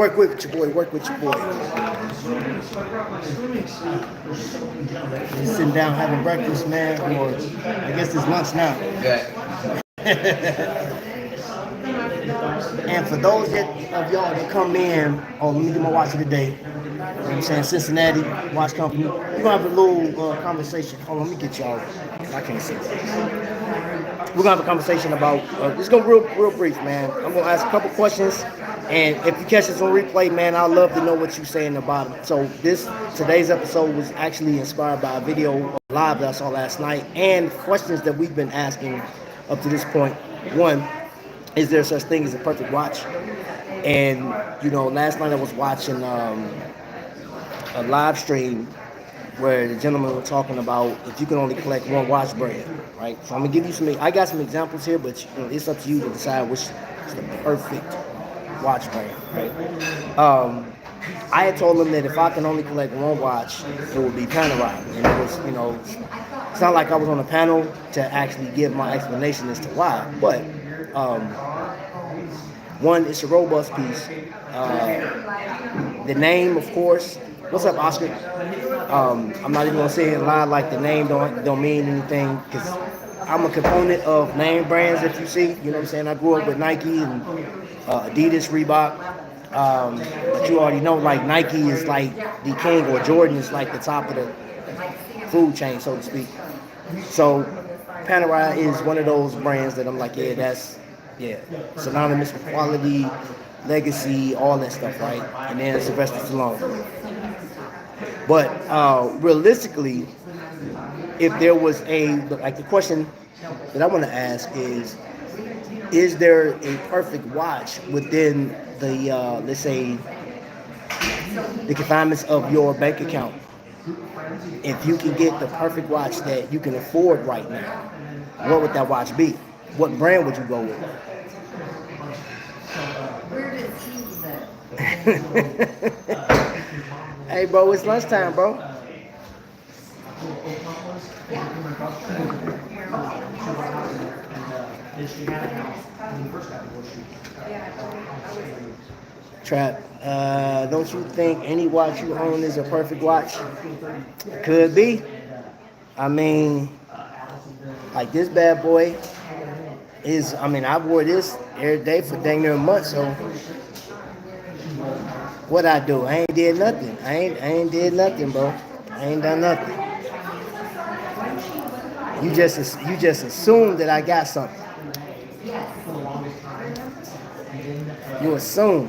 Work with your boy. Work with your boy. Just sitting down having breakfast, man. Or I guess it's lunch now. And for those of y'all that come in, oh, let me do my watch of the day. You know what I'm saying? Cincinnati Watch Company. We're gonna have a little conversation. Hold on, let me get y'all. I can't see. We're gonna have a conversation about. It's gonna be real brief, man. I'm gonna ask a couple questions, and if you catch this on replay, man, I'd love to know what you're saying about it. So today's episode was actually inspired by a video live that I saw last night, and questions that we've been asking up to this point. One, is there such thing as a perfect watch? And last night I was watching a live stream where the gentleman was talking about if you can only collect one watch brand, right? So I'm gonna give you I got some examples here, but it's up to you to decide which is the perfect watch brand, right? I had told him that if I can only collect one watch, it would be Panerai. And it was, it's not like I was on a panel to actually give my explanation as to why, but one, it's a robust piece. The name, of course. What's up, Oscar? I'm not even gonna say it loud like the name don't mean anything, because I'm a component of name brands. If you see, you know what I'm saying. I grew up with Nike and Adidas, Reebok. But you already know, like Nike is like the king, or Jordan is like the top of the food chain, so to speak. So Panerai is one of those brands that I'm like, that's synonymous with quality, legacy, all that stuff, right? And then Sylvester Stallone. But realistically, if there was the question that I want to ask is there a perfect watch within the, let's say, the confinements of your bank account? If you can get the perfect watch that you can afford right now, what would that watch be? What brand would you go with? Hey, bro, it's lunchtime, bro. Trap, don't you think any watch you own is a perfect watch? Could be. I mean, like this bad boy is, I wore this every day for dang near a month, so what I do? I ain't did nothing. I ain't did nothing, bro. I ain't done nothing. You just assume that I got something. You assume.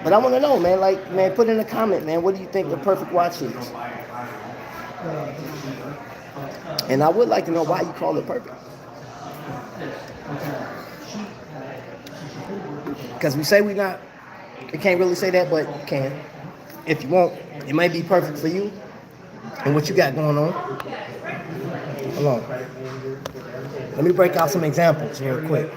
But I want to know, man, put in a comment, man, what do you think the perfect watch is? And I would like to know why you call it perfect. Because we say we can't really say that, but you can. If you want, it might be perfect for you and what you got going on. Hold on. Let me break out some examples real quick.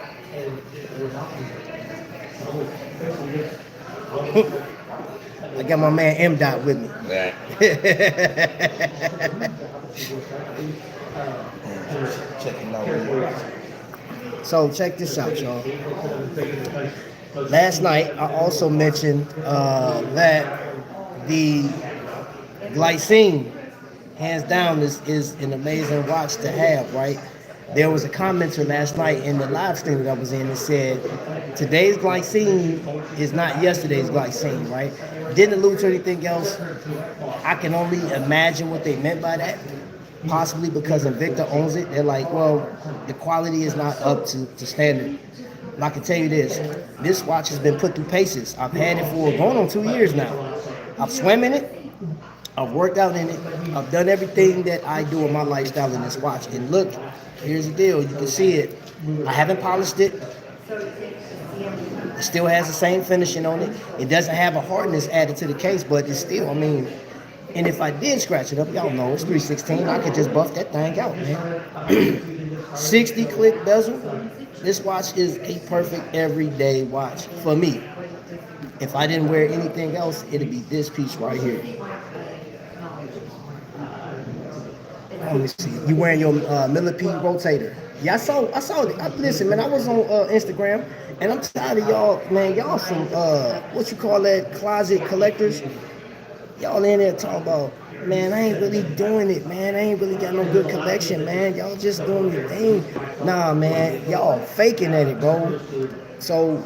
I got my man M. Dot with me. Right. Checking out. So check this out, y'all. Last night I also mentioned that the Glycine, hands down, is an amazing watch to have, right? There was a commenter last night in the live stream that I was in that said, today's Glycine is not yesterday's Glycine, right? Didn't allude to anything else. I can only imagine what they meant by that. Possibly because Invicta owns it. They're like, well, the quality is not up to standard. And I can tell you this watch has been put through paces. I've had it for going on 2 years now. I've swam in it. I've worked out in it. I've done everything that I do in my lifestyle in this watch. And look, here's the deal. You can see it. I haven't polished it. It still has the same finishing on it. It doesn't have a hardness added to the case, but it's still, and if I did scratch it up, y'all know it's 316, I could just buff that thing out, man. 60 click bezel. This watch is a perfect everyday watch for me. If I didn't wear anything else, it'd be this piece right here. let me see. You wearing your millipede rotator? Yeah, I saw it. Listen, man, I was on Instagram, and I'm tired of y'all, man. Y'all some what you call that, closet collectors. Y'all in there talking about, man, I ain't really doing it, man. I ain't really got no good collection, man. Y'all just doing your thing. Nah, man, y'all faking at it, bro. So,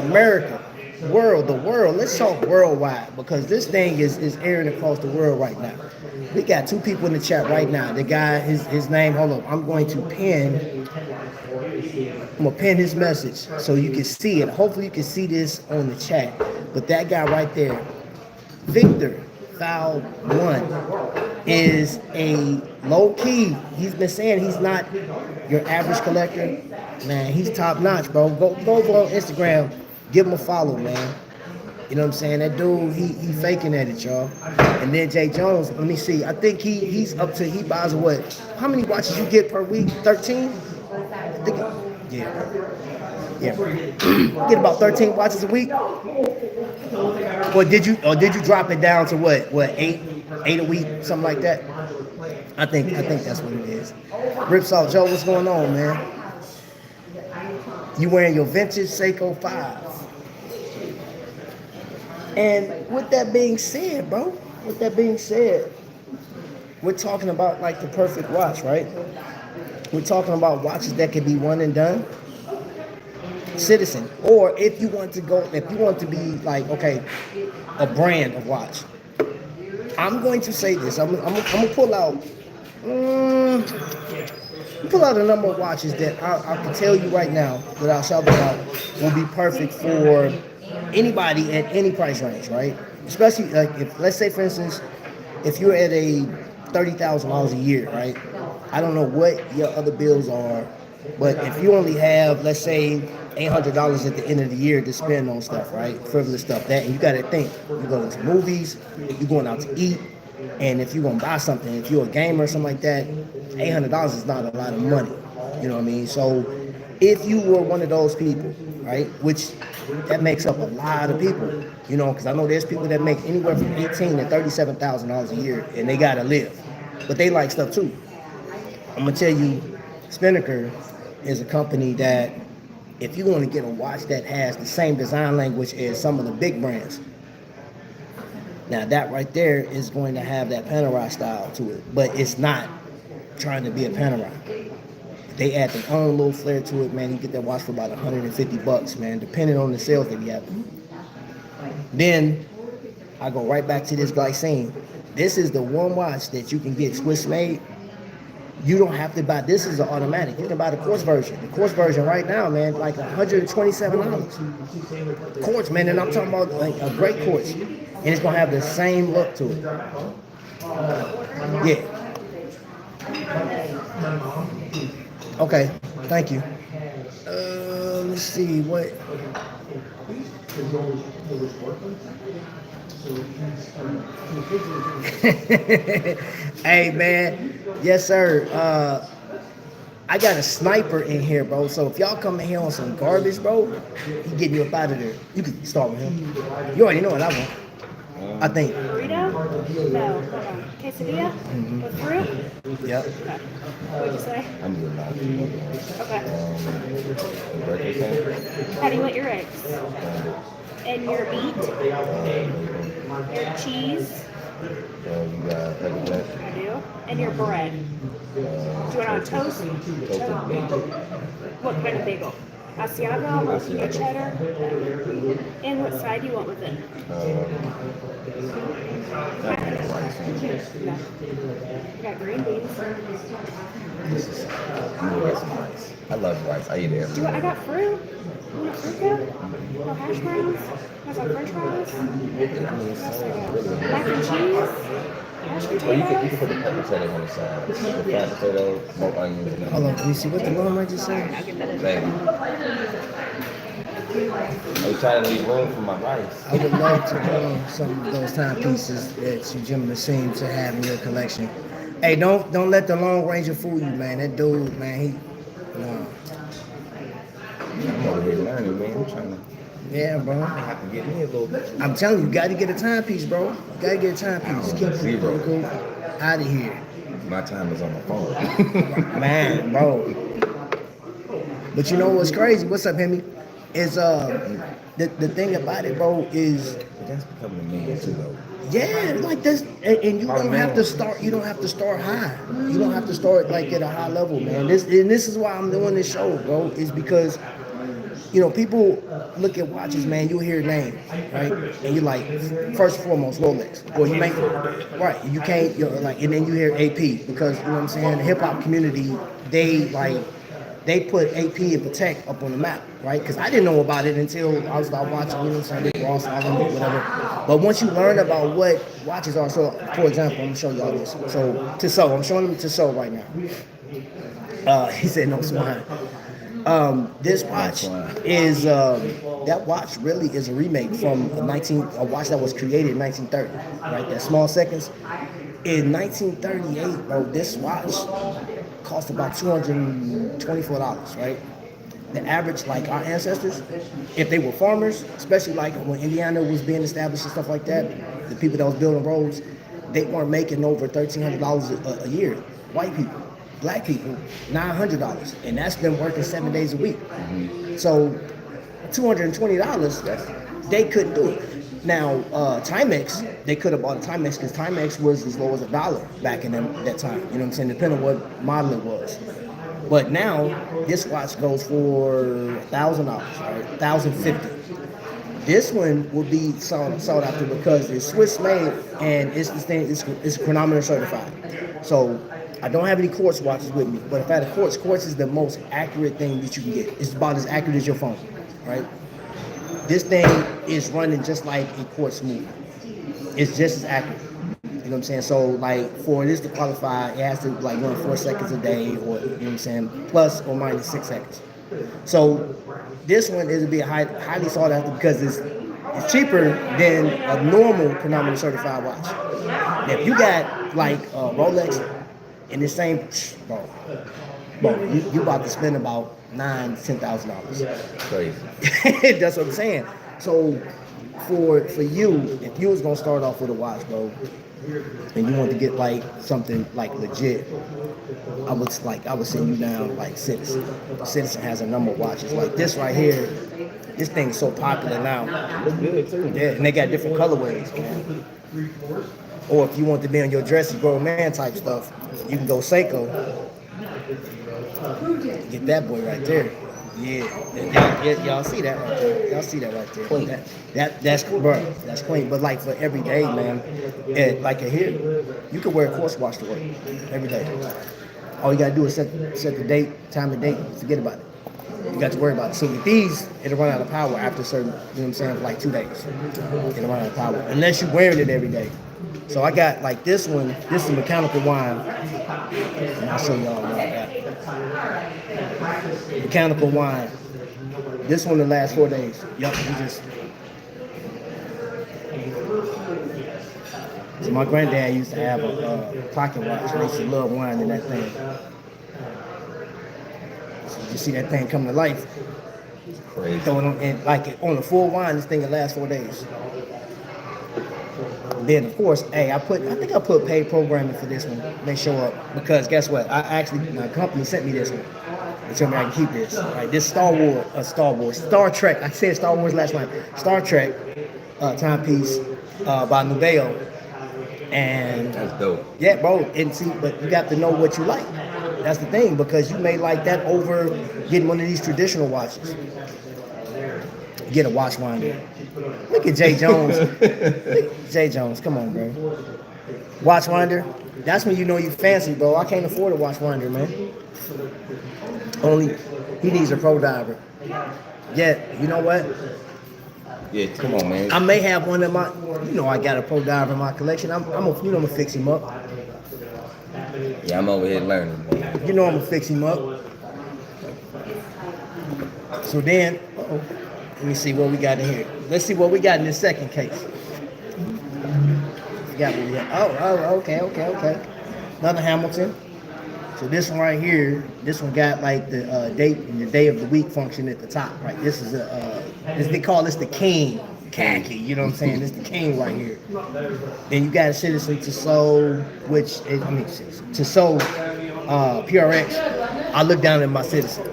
America, the world, let's talk worldwide because this thing is airing across the world right now. We got two people in the chat right now. The guy, his name, hold on, I'm gonna pin his message so you can see it. Hopefully you can see this on the chat. But that guy right there, Victor Foul One, is a low key. He's been saying he's not your average collector. Man, he's top notch, bro. Go over on Instagram, give him a follow, man. You know what I'm saying? That dude, he faking at it, y'all. And then Jay Jones, let me see. I think he buys what? How many watches you get per week? 13? I think, yeah. Get about 13 watches a week. Or did you drop it down to what eight a week, something like that? I think that's what it is. Rips off Joe, what's going on, man? You wearing your vintage Seiko 5. And with that being said, bro, we're talking about like the perfect watch, right? We're talking about watches that can be one and done. Citizen, or if you want to be like, okay, a brand of watch. I'm going to say this. I'm gonna pull out a number of watches that I can tell you right now, without shouting out, will be perfect for anybody at any price range, right? Especially like if, let's say for instance, if you're at a $30,000 a year, right? I don't know what your other bills are, but if you only have, let's say, $800 at the end of the year to spend on stuff, right? Frivolous stuff, that, and you got to think, you're going to movies, you're going out to eat, and if you're going to buy something, if you're a gamer or something like that, $800 is not a lot of money. You know what I mean? So if you were one of those people, right, which that makes up a lot of people, you know, because I know there's people that make anywhere from $18,000 to $37,000 a year, and they gotta live, but they like stuff too. I'm gonna tell you, Spinnaker is a company that, if you want to get a watch that has the same design language as some of the big brands, now that right there is going to have that Panerai style to it, but it's not trying to be a Panerai. They add their own little flair to it, man. You get that watch for about $150, man, depending on the sales that you have. Then I go right back to this glycine. This is the one watch that you can get Swiss made. You don't have to buy. This is an automatic. You can buy the quartz version. The quartz version right now, man, like $127. Quartz, man, and I'm talking about like a great quartz, and it's gonna have the same look to it. Yeah. Okay, thank you. Let's see what. Hey man, yes sir. I got a sniper in here, bro. So if y'all come in here on some garbage, bro, he getting you up out of there. You can start with him. You already know what I want. I think. Burrito? No, hold on. Quesadilla? With fruit? Yep. Okay. What'd you say? I'm good now. Okay. Breakfast thing? How do you want your eggs? And your meat? Your cheese? You got pepper jack. I do. And your bread? Do you want on toast? What kind of bagel? Asiago? Or cheddar? And what side do you want with it? No. You got green beans. I'm gonna get some rice. I love rice. I eat it every I got fruit. You want fruit cup? No hash browns? Got some french fries? What else I got? Mac and cheese? Mashed Well, you can potatoes? put the pepper potatoes on the side. The fried potatoes, more onions. And Hold on, can you see what the long range is saying? I'll get that in. Baby. I'm trying to leave room for my rice. I would love to own some of those timepieces that you gentlemen seem to have in your collection. Hey, don't let the Long Ranger fool you, man. That dude, man, no. I'm over here learning, man. I'm trying to. Yeah, bro. I have to get me a little bit. I'm telling you, you got to get a timepiece, bro. You got to get a timepiece. Keep Zero. out of here. My time is on my phone. Man, bro. But you know what's crazy? What's up, Hemi? Is the thing about it, bro, is But that's becoming a man too, though. yeah, like this, and you don't have to start. You don't have to start high. You don't have to start like at a high level, man. This is why I'm doing this show, bro. Is because people look at watches, man. You hear a name, right? And you're like, first and foremost, Rolex. Or you make right. You can't. You're like, and then you hear AP because you know what I'm saying. The hip hop community, they put AP and Patek up on the map, right? Because I didn't know about it until I was watching, you know what I'm saying, Rick Ross, whatever. But once you learn about what watches are, so for example, I'm gonna show y'all this. So Tissot, I'm showing them Tissot right now. He said no swine. This watch is that watch really is a remake from a watch that was created in 1930, right? That small seconds. In 1938, bro, this watch cost about $224, right? The average, like our ancestors, if they were farmers, especially like when Indiana was being established and stuff like that, the people that was building roads, they weren't making over $1,300 a year. White people, black people, $900, and that's them working 7 days a week. So $220, they couldn't do it. Now, Timex, they could have bought a Timex because Timex was as low as $1 back in that time. You know what I'm saying? Depending on what model it was. But now, this watch goes for $1,000, right? $1,050. This one will be sought after because it's Swiss made and it's chronometer certified. So I don't have any quartz watches with me, but if I had a quartz is the most accurate thing that you can get. It's about as accurate as your phone, right? This thing is running just like a quartz movie. It's just as accurate. You know what I'm saying? So like for this to qualify, it has to like run 4 seconds a day, or you know what I'm saying, plus or minus 6 seconds. So this one is to be highly sought after because it's cheaper than a normal chronometer certified watch. Now, if you got like Rolex in the same, bro, you about to spend about $9,000 to $10,000. Crazy. That's what I'm saying. So for you, if you was gonna start off with a watch, bro, and you want to get like something like legit, I would send you down like Citizen. Citizen has a number of watches like this right here. This thing's so popular now. Looks good too. Yeah, and they got different colorways, man. Or if you want to be on your dressy grown man type stuff, you can go Seiko. Get that boy right there. Yeah, y'all see that right there. Y'all see that right there. Clean. That's clean. But like for every day, man, like here, you can wear a quartz watch to work every day. All you gotta do is set the date, time and date, forget about it. You got to worry about it. So with these, it'll run out of power after certain, you know what I'm saying, for like 2 days. It'll run out of power. Unless you're wearing it every day. So I got like this one, this is mechanical wine. And I'll show y'all what I got. Mechanical wine. This one will last 4 days. Yup, So my granddad used to have a pocket watch. He used to love wine in that thing. So you see that thing come to life. Crazy. Throw it on, and like on a full wine, this thing will last 4 days. Then of course, I think I put paid programming for this one. They show up because guess what? My company sent me this one. They told me I can keep this. Right, this Star Trek. I said Star Wars last night. Star Trek timepiece by Nubeo. And that's dope. Yeah, bro. And see, but you got to know what you like. That's the thing, because you may like that over getting one of these traditional watches. Get a watch winder. Look at Jay Jones. Jay Jones, come on, bro. Watch winder. That's when you know you fancy, bro. I can't afford a watch winder, man. Only he needs a pro diver. Yeah, you know what? Yeah, come on, man. I may have one of my, I got a pro diver in my collection. I'm gonna fix him up. Yeah, I'm over here learning, man. I'm gonna fix him up. So then, let me see what we got in here. Let's see what we got in this second case. Forgot what we got. Oh, okay. Another Hamilton. So this one right here, this one got like the date and the day of the week function at the top, right? This is they call this the King khaki. You know what I'm saying? It's the king right here. Then you got a Citizen Tissot, Tissot PRX. I look down at my Citizen.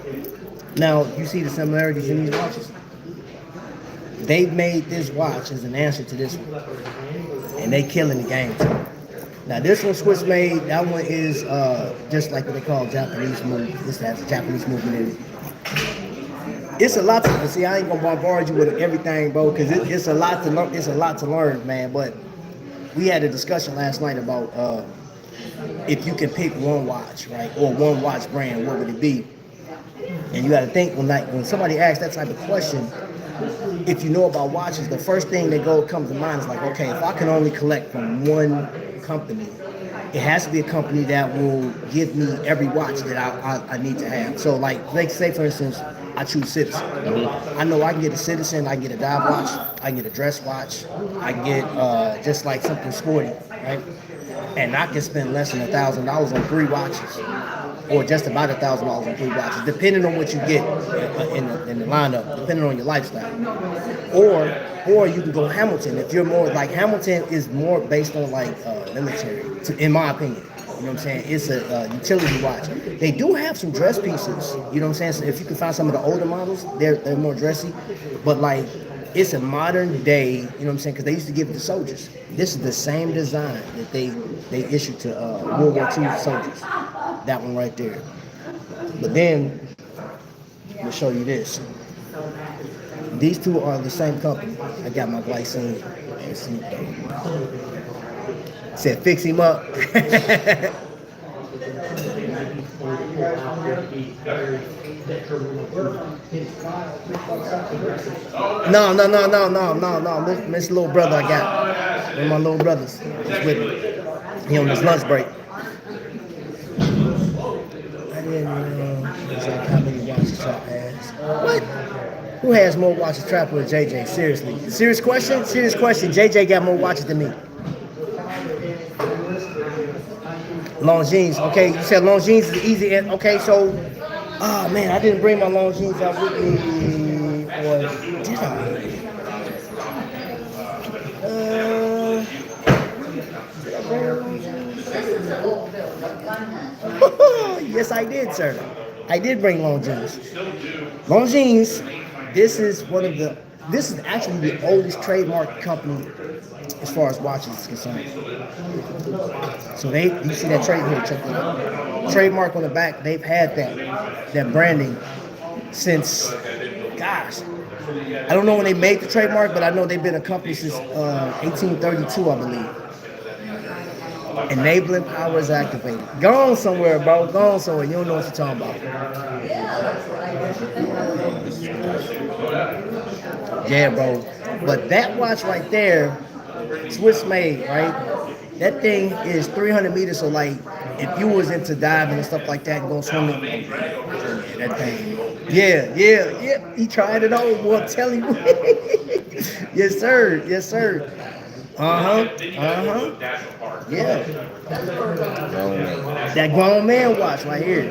Now you see the similarities in these watches. They made this watch as an answer to this one, and they killing the game too. Now this one Swiss made. That one is just like what they call Japanese movement. This has a Japanese movement in it. It's a lot to see. I ain't gonna bombard you with everything, bro, because it's a lot to learn. It's a lot to learn, man. But we had a discussion last night about if you can pick one watch, right, or one watch brand, what would it be? And you got to think when somebody asks that type of question, if you know about watches, the first thing that comes to mind is like, okay, if I can only collect from one company, it has to be a company that will give me every watch that I need to have. So like, let's say for instance, I choose Citizen. I know I can get a Citizen, I can get a dive watch, I can get a dress watch, I can get just like something sporty, right? And I can spend less than $1,000 on 3 watches, or just about $1,000 on 3 watches, depending on what you get in the lineup, depending on your lifestyle. Or you can go Hamilton. If you're more like Hamilton is more based on like military, in my opinion. You know what I'm saying? It's a utility watch. They do have some dress pieces. You know what I'm saying? So if you can find some of the older models, they're more dressy. But like, it's a modern day. You know what I'm saying? Because they used to give it to soldiers. This is the same design that they issued to World War II soldiers. That one right there. But then I'm gonna show you this. These two are the same company. I got my glycine. Said fix him up. No. This little brother I got. One of my little brothers is with me. He on his lunch break. I didn't know how many watches Trap has. What? Who has more watches, Trap or JJ? Seriously. Serious question? JJ got more watches than me. Longines. Okay, you said Longines is easy. Okay, so, oh man, I didn't bring my Longines out with me. Or did I? Did I bring Longines? Yes, I did, sir. I did bring Longines. Longines. This is actually the oldest trademark company as far as watches is concerned. So you see that trade here, check it out. Trademark on the back, they've had that branding since, gosh, I don't know when they made the trademark, but I know they've been a company since 1832, I believe. Enabling power is activated. Gone somewhere, bro. Gone somewhere. You don't know what you're talking about. Yeah, bro. But that watch right there, Swiss made, right? That thing is 300 meters. So like, if you was into diving and stuff like that and go swimming, that thing. Yeah. He tried it on. Boy, I'm telling you. Yes, sir. Yeah. That grown man watch right here.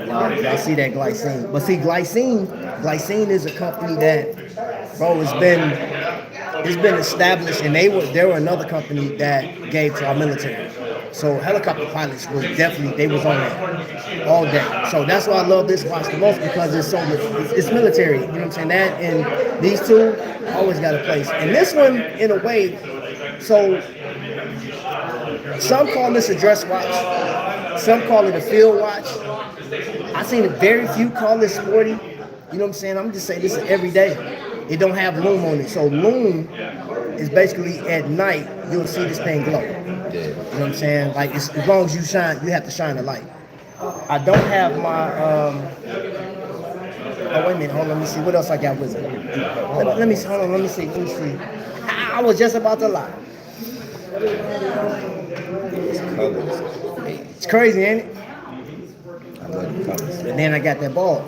Y'all see that glycine. But see, glycine is a company that, bro, it's been established, and they were another company that gave to our military. So helicopter pilots was on that all day. So that's why I love this watch the most, because it's military. You know what I'm saying? That and these two always got a place. And this one, in a way, so some call this a dress watch, some call it a field watch. I seen very few call this sporty. You know what I'm saying? I'm just saying this is every day. It don't have loom on it. So loom is basically at night you'll see this thing glow. You know what I'm saying? Like as long as you shine, you have to shine the light. I don't have my oh wait a minute, hold on, let me see what else I got with it. Let me see. I was just about to lie. It's crazy, ain't it? I love the colors. And then I got that ball.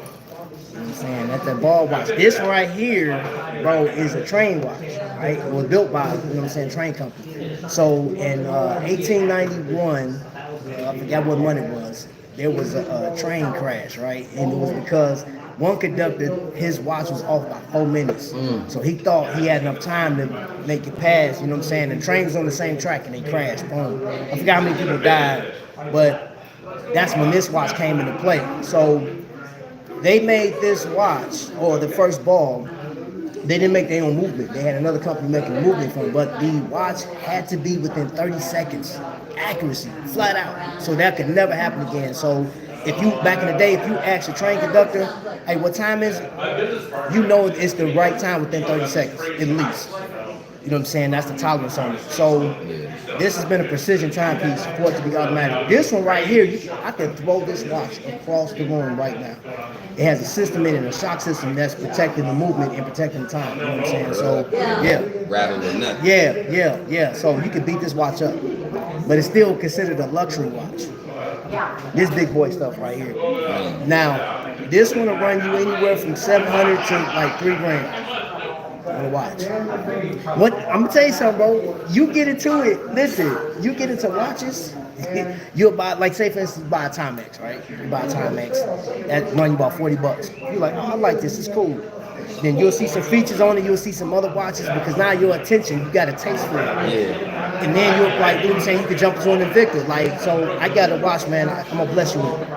You know what I'm saying? That's that ball watch. This right here, bro, is a train watch, right? It was built by, you know what I'm saying, train company. So in 1891, I forgot what month it was, there was a train crash, right? And it was because One conductor, his watch was off by 4 minutes. So he thought he had enough time to make it pass, you know what I'm saying? The train was on the same track and they crashed. Boom. I forgot how many people died, but that's when this watch came into play. So they made this watch, or the first ball, they didn't make their own movement. They had another company making the movement for them, but the watch had to be within 30 seconds. Accuracy, flat out. So that could never happen again. So if you, back in the day, if you asked a train conductor, hey, what time is it? You know it's the right time within 30 seconds, at least. You know what I'm saying? That's the tolerance on it. So this has been a precision timepiece for it to be automatic. This one right here, I can throw this watch across the room right now. It has a system in it, a shock system that's protecting the movement and protecting the time. You know what I'm saying? So yeah. Rattle or nothing. Yeah. So you can beat this watch up. But it's still considered a luxury watch. This big boy stuff right here. Now, this one will run you anywhere from 700 to like $3,000. On a watch. What I'm gonna tell you something, bro. You get into it. Listen, you get into watches. You'll buy, like, say for instance, buy a Timex, right? You buy a Timex that run you about $40. You're like, oh, I like this. It's cool. Then you'll see some features on it. You'll see some other watches because now your attention, you got a taste for it. Yeah. And then you're like, you know what I'm saying? You can jump into an Invicta. Like, so I got a watch, man. I'm gonna bless you with it.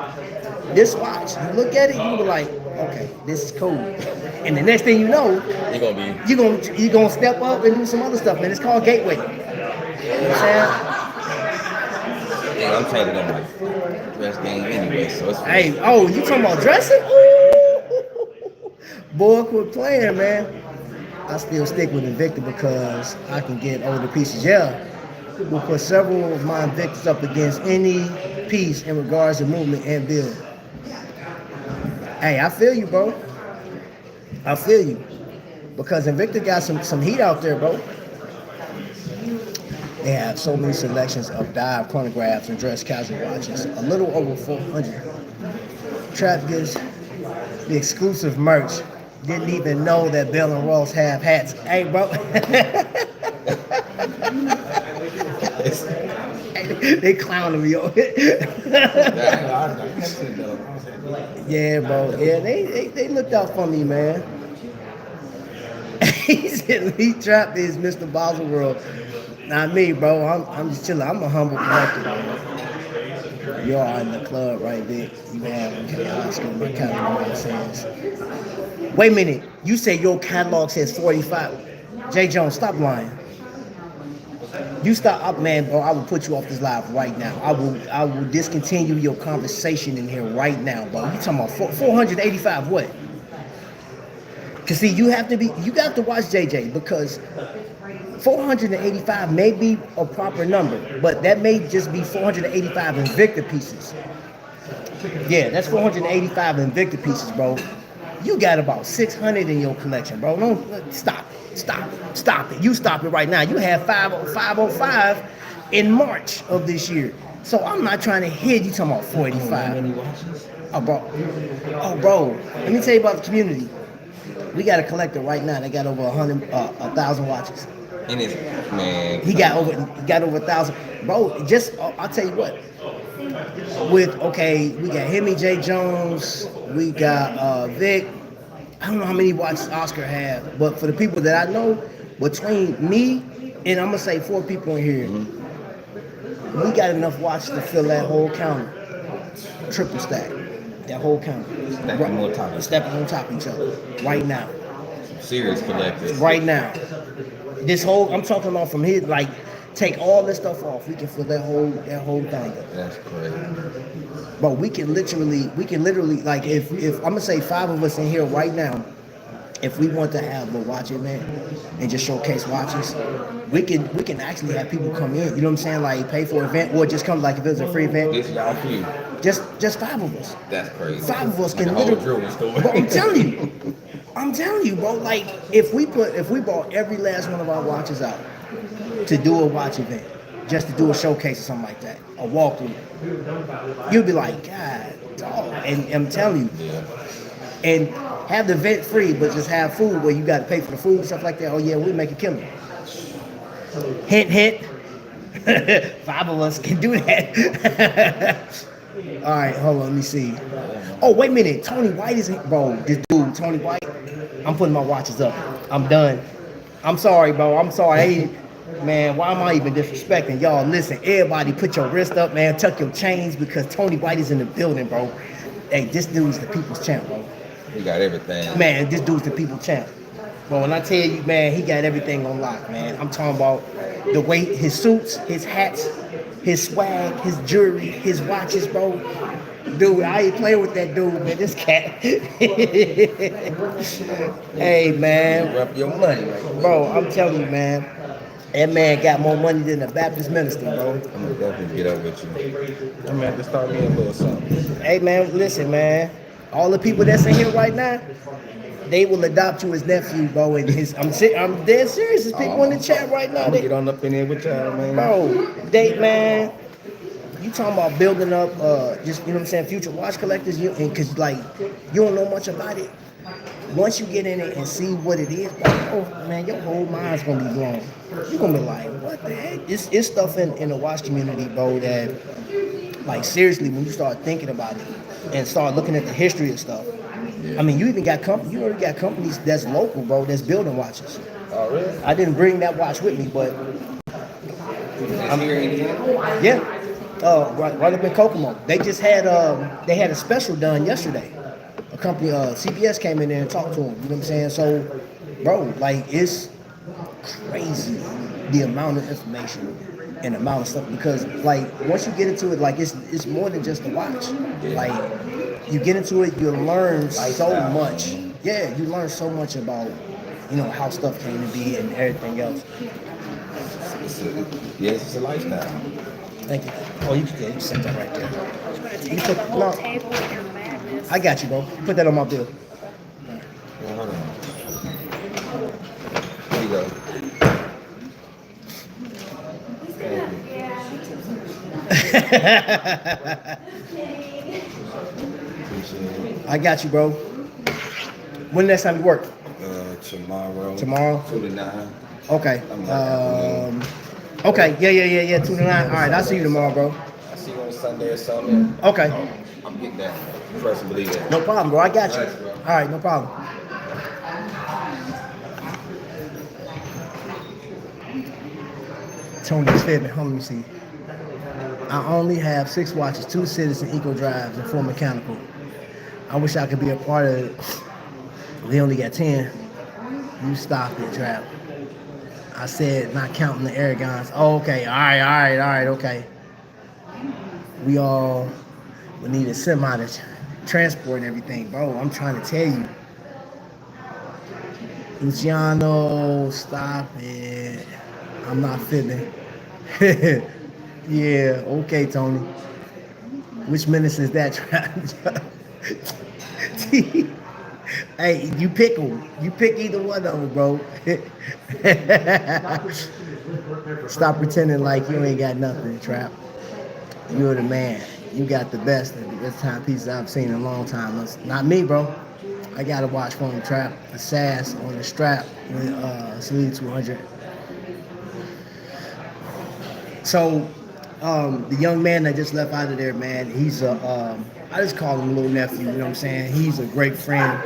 This watch, you look at it, you be like, okay, this is cool. And the next thing you know, you're gonna step up and do some other stuff, man. It's called Gateway. You know what I'm saying? Yeah, I'm changing up my dress game anyway, so it's Hey, oh, you talking about dressing? Ooh. Boy, quit playing, man. I still stick with Invicta because I can get older pieces. Yeah, we'll put several of my Invictas up against any piece in regards to movement and build. Hey, I feel you, bro. I feel you. Because Invicta got some heat out there, bro. They have so many selections of dive chronographs and dress casual watches. A little over 400. Trapvision, the exclusive merch. Didn't even know that Bell and Ross have hats. Hey, bro. They clowning me over here. Yeah, bro. Yeah, they looked out for me, man. He said, Lee Trap is Mr. Basel World. Not me, bro. I'm just chilling. I'm a humble collector, man. You are in the club right there. You have Oscar, my catalog says. Wait a minute. You say your catalog says 45. J. Jones, stop lying. You stop up, man, bro. I will put you off this live right now. I will discontinue your conversation in here right now, bro. You talking about 485 what? Cause see, you have to watch JJ because 485 may be a proper number, but that may just be 485 Invicta pieces. Yeah, that's 485 Invicta pieces, bro. You got about 600 in your collection, bro. Don't stop it. You stop it right now. You have 505 in March of this year. So I'm not trying to hit you talking about 485. Oh, bro. Let me tell you about the community. We got a collector right now. They got over 1,000 watches. And it's, man. He got over 1,000. Bro, just I'll tell you what. We got Hemi J. Jones, we got Vic. I don't know how many watches Oscar have, but for the people that I know, between me and I'm gonna say 4 people in here, we got enough watches to fill that whole counter. Triple stack. That whole counter. Stepping on top of each other. Right now. Serious collectors. Right now. This whole, I'm talking about from here, like, take all this stuff off. We can fill that whole thing. That's crazy. But we can literally, like, if I'm gonna say 5 of us in here right now, if we want to have a watch event and just showcase watches, we can actually have people come in. You know what I'm saying? Like, pay for an event or just come, like, if it was a free event. This is all for you. Just 5 of us. That's crazy. 5 of us like can literally. Bro, I'm telling you, bro. Like, if we bought every last one of our watches out to do a watch event, just to do a showcase or something like that, a walkthrough, you'll be like, God, dog. And I'm telling you, and have the event free, but just have food where you got to pay for the food and stuff like that. Oh yeah, we make a killing. Hint. 5 of us can do that. All right, hold on, let me see. Oh, wait a minute. Tony White is bro. This dude, Tony White. I'm putting my watches up. I'm done. I'm sorry, bro. I'm sorry. Man, why am I even disrespecting y'all? Listen, everybody, put your wrist up, man. Tuck your chains because Tony White is in the building, bro. Hey, this dude's the people's champ, bro. He got everything. Man, this dude's the people's champ. But when I tell you, man, he got everything on lock, man. I'm talking about the way his suits, his hats, his swag, his jewelry, his watches, bro. Dude, I ain't playing with that dude, man. This cat. Hey, man. Rep your money, right? Bro, I'm telling you, man. That man got more money than the Baptist minister, bro. I'm gonna definitely get up with you. I'm gonna have to start me a little something. Hey, man, listen, man. All the people that's in here right now, they will adopt you as nephew, bro. And I'm dead serious. There's people in the chat right now. I'm gonna get on up in there with y'all, man. Bro, man. You talking about building up, just, you know what I'm saying, future watch collectors, because, like, you don't know much about it. Once you get in it and see what it is, oh, man, your whole mind's going to be blown. You're going to be like, what the heck? It's stuff in the watch community, bro, that, like, seriously, when you start thinking about it and start looking at the history of stuff, I mean, you even got you already got companies that's local, bro, that's building watches. Oh, really? I didn't bring that watch with me, but I'm here in Indiana? yeah. Right up in Kokomo. They just had they had a special done yesterday. A company, CBS came in there and talked to them. You know what I'm saying? So, bro, like, it's crazy the amount of information and amount of stuff, because, like, once you get into it, like, it's more than just a watch. Like, you get into it, you learn so much. Yeah, you learn so much about, you know, how stuff came to be and everything else. It's a lifestyle. Thank you. Oh, you can set that right there. I'm gonna take the whole table with your madness. I got you, bro. Put that on my bill. Well, hold on. There you go. I got you, bro. When next time you work? Tomorrow. Tomorrow? 2 to 9. Okay. Okay. Yeah. 2 to 9. All right. I'll see you tomorrow, bro. I see you on Sunday or something. Okay. I'm getting that. Trust and believe that. No problem, bro. I got you. Nice, bro. All right. No problem. Tony's favorite. Let me see. I only have 6 watches, 2 Citizen Eco Drives, and 4 mechanical. I wish I could be a part of it. We only got 10. You stop it, Trap. I said not counting the Aragons. Oh, okay. All right. Okay. We need a semi to transport and everything, bro. I'm trying to tell you. Luciano, stop it. I'm not fibbing. Yeah, okay, Tony. Which menace is that, Trap? Hey, you pick them. You pick either one of them, bro. Stop pretending like you ain't got nothing, Trap. You're the man. You got the best timepieces I've seen in a long time. It's not me, bro. I got a watch from the Trap, a SAS on the strap with Celine 200. So, the young man that just left out of there, man, he's I just call him a little nephew, you know what I'm saying? He's a great friend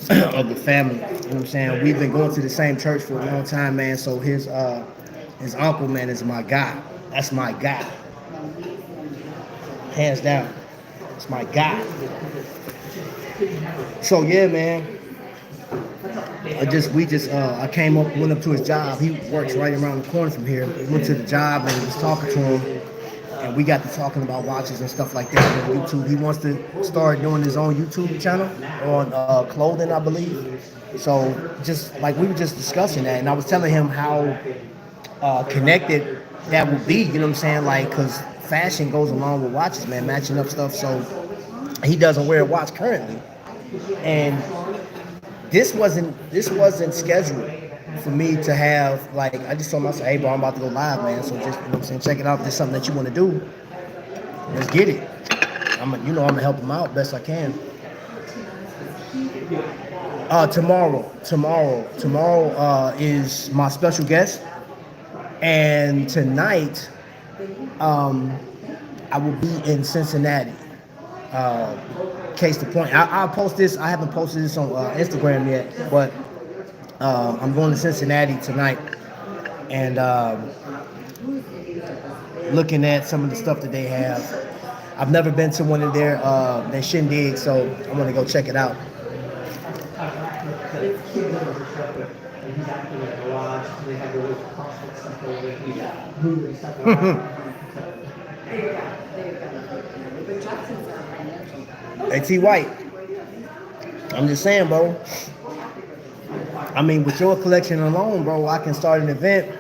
of the family, you know what I'm saying? We've been going to the same church for a long time, man, so his uncle, man, is my guy. That's my guy. Hands down. It's my guy. So, yeah, man. I came up, went up to his job. He works right around the corner from here. We went to the job and was talking to him, and we got to talking about watches and stuff like that on YouTube. He wants to start doing his own YouTube channel on clothing, I believe. So just like we were just discussing that, and I was telling him how connected that would be. You know what I'm saying? Like, because fashion goes along with watches, man, matching up stuff. So he doesn't wear a watch currently, and this wasn't scheduled for me to have. Like, I just told him, I said, hey, bro, I'm about to go live, man. So just, you know what I'm saying, check it out. If there's something that you want to do, let's get it. I'm gonna help him out best I can. Tomorrow is my special guest, and tonight, I will be in Cincinnati. Case to point, I'll post this. I haven't posted this on Instagram yet, but I'm going to Cincinnati tonight, and looking at some of the stuff that they have. I've never been to one of their shindigs, so I'm gonna go check it out. Hey T White, I'm just saying, bro. I mean, with your collection alone, bro, I can start an event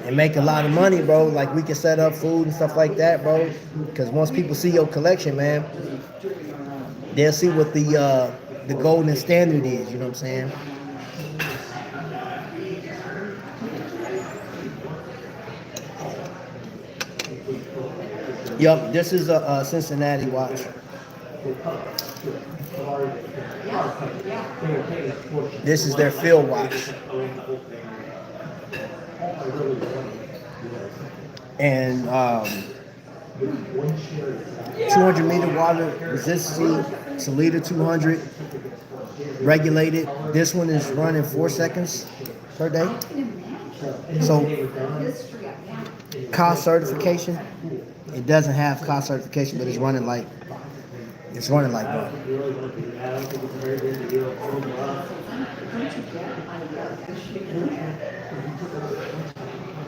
and make a lot of money, bro. Like we can set up food and stuff like that, bro. Because once people see your collection, man, they'll see what the golden standard is. You know what I'm saying? Yup, this is a Cincinnati watch. This is their field watch. And 200 meter water resistance, Salida 200, regulated. This one is running 4 seconds per day. So, cost certification. It doesn't have cost certification, but it's running like one.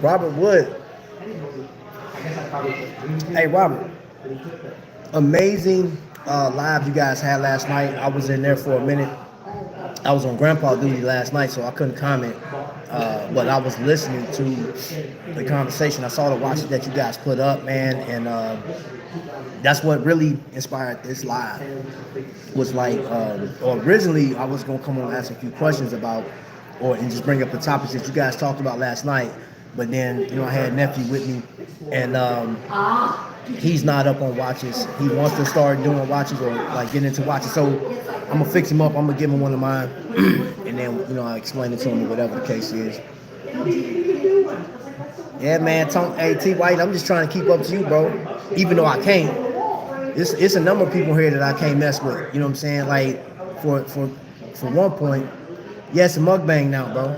Robert Wood. Hey Robert, amazing live you guys had last night. I was in there for a minute. I was on grandpa duty last night, so I couldn't comment. But I was listening to the conversation. I saw the watches that you guys put up, man, and that's what really inspired this live. Was like, or originally I was gonna come on and ask a few questions about, and just bring up the topics that you guys talked about last night. But then, I had nephew with me, and he's not up on watches. He wants to start doing watches or like get into watches. So I'm gonna fix him up. I'm gonna give him one of mine, and then I explain it to him or whatever the case is. Yeah, man. Hey, T White, I'm just trying to keep up to you, bro. Even though I can't. It's a number of people here that I can't mess with. You know what I'm saying? Like for one point, yeah, it's a mukbang now, bro.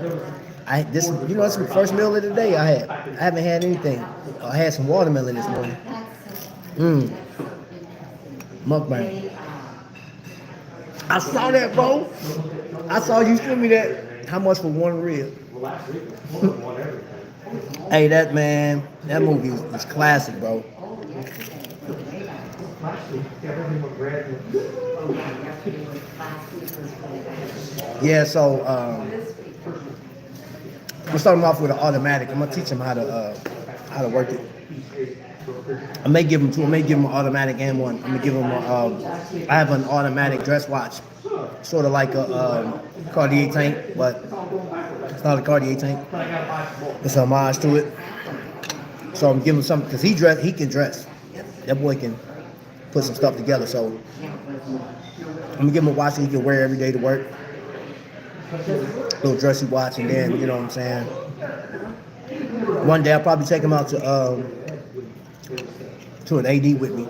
It's the first meal of the day I had. I haven't had anything. I had some watermelon this morning. Mukbang. I saw that, bro. I saw you send me that. How much for one rib? Hey, that movie is classic, bro. Yeah, so we're starting off with an automatic. I'm gonna teach them how to work it. I may give them two. I may give them an automatic and one. I'm gonna give them I have an automatic dress watch, sort of like a Cartier tank, but it's not a Cartier tank. It's a homage to it. So I'm giving him something because he can dress. That boy can put some stuff together. So I'm gonna give him a watch that he can wear every day to work. Little dressy watch, and then you know what I'm saying. One day I'll probably take him out to an AD with me,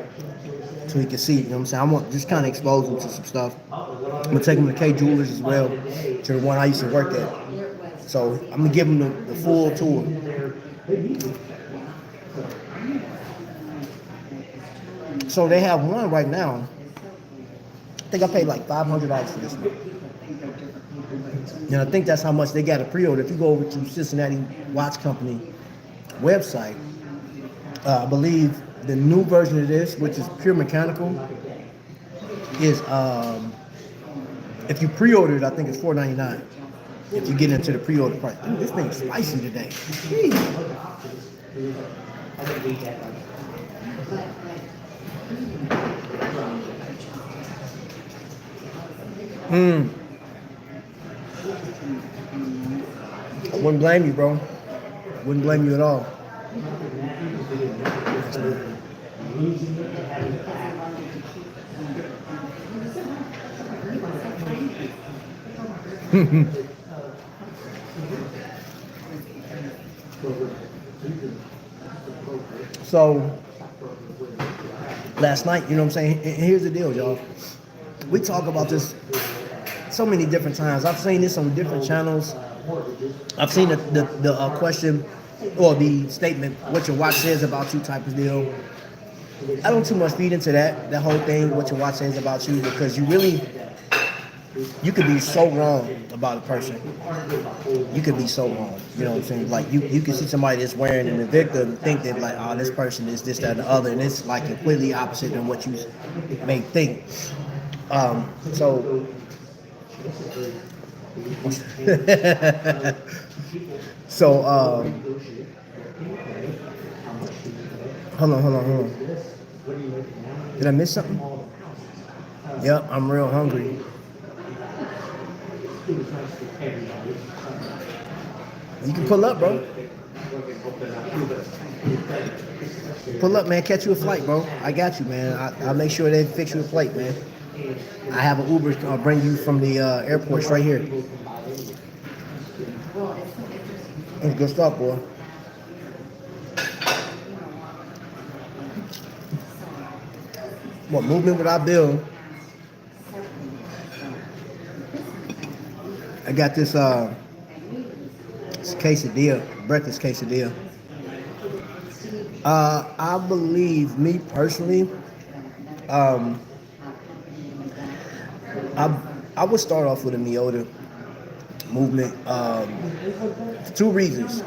so he can see. You know what I'm saying. I want just kind of expose him to some stuff. I'm gonna take him to K Jewelers as well, to the one I used to work at. So I'm gonna give him the full tour. So they have one right now. I think I paid like $500 for this one. And I think that's how much they got a pre-order. If you go over to Cincinnati Watch Company website, I believe the new version of this, which is pure mechanical, is if you pre-order it, I think it's $4.99. If you get into the pre-order price. Dude, this thing is spicy today. I wouldn't blame you, bro. Wouldn't blame you at all. So last night. You know what I'm saying? And here's the deal, y'all. We talk about this so many different times. I've seen this on different channels. I've seen the question or the statement, what your watch says about you type of deal. I don't too much feed into that whole thing, what your watch says about you, because you could be so wrong about a person. You could be so wrong. You know what I'm saying? Like you can see somebody that's wearing an Invicta and think that like, oh, this person is this, that, and the other, and it's like completely opposite than what you may think. So so hold on. Did I miss something? Yep, I'm real hungry. You can pull up, bro. Pull up, man. Catch you a flight, bro. I got you, man. I'll make sure they fix you a flight, man. I have an Uber bring you from the airport right here. That's good stuff, boy. What, movement without bill? I got this quesadilla, breakfast quesadilla. I believe, me personally, I would start off with a Miota movement for two reasons.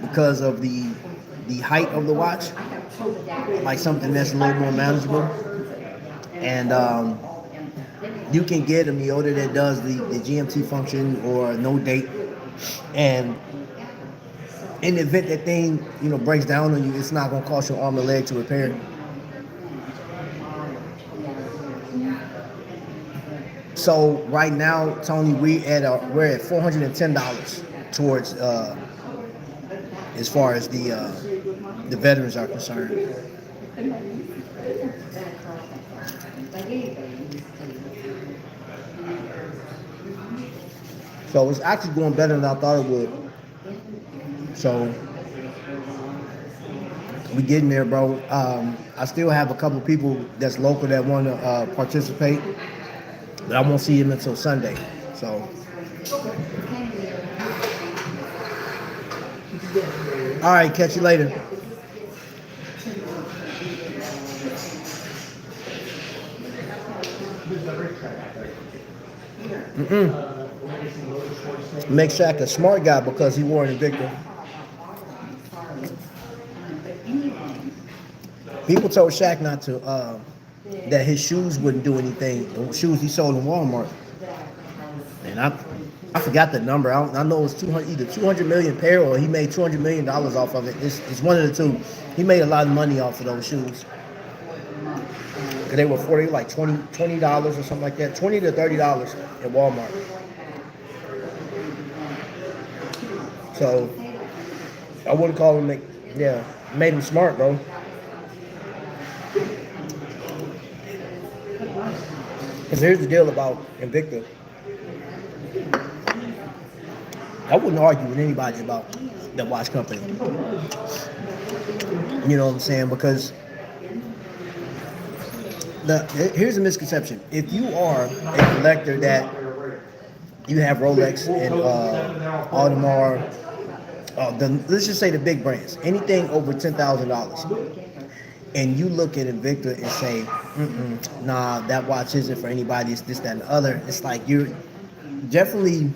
Because of the height of the watch, like something that's a little more manageable, and you can get a Miota that does the GMT function or no date, and in the event that thing breaks down on you, it's not going to cost your arm or leg to repair. So right now, Tony, we're at $410 towards as far as the veterans are concerned. So it's actually going better than I thought it would. So we getting there, bro. I still have a couple of people that's local that want to participate, but I won't see them until Sunday. So, all right, catch you later. Make Shaq a smart guy because he wore an Invicta. People told Shaq not to, that his shoes wouldn't do anything. The shoes he sold in Walmart. And I forgot the number. I know it was either 200 million pair or he made $200 million off of it. It's one of the two. He made a lot of money off of those shoes. They were $20 or something like that. $20 to $30 at Walmart. So I wouldn't call him made him smart, bro. Because here's the deal about Invicta. I wouldn't argue with anybody about the watch company. You know what I'm saying? Because here's a misconception. If you are a collector that you have Rolex and Audemars, let's just say the big brands, anything over $10,000, and you look at Invicta and say, nah, that watch isn't for anybody, it's this, that, and the other, it's like you're definitely,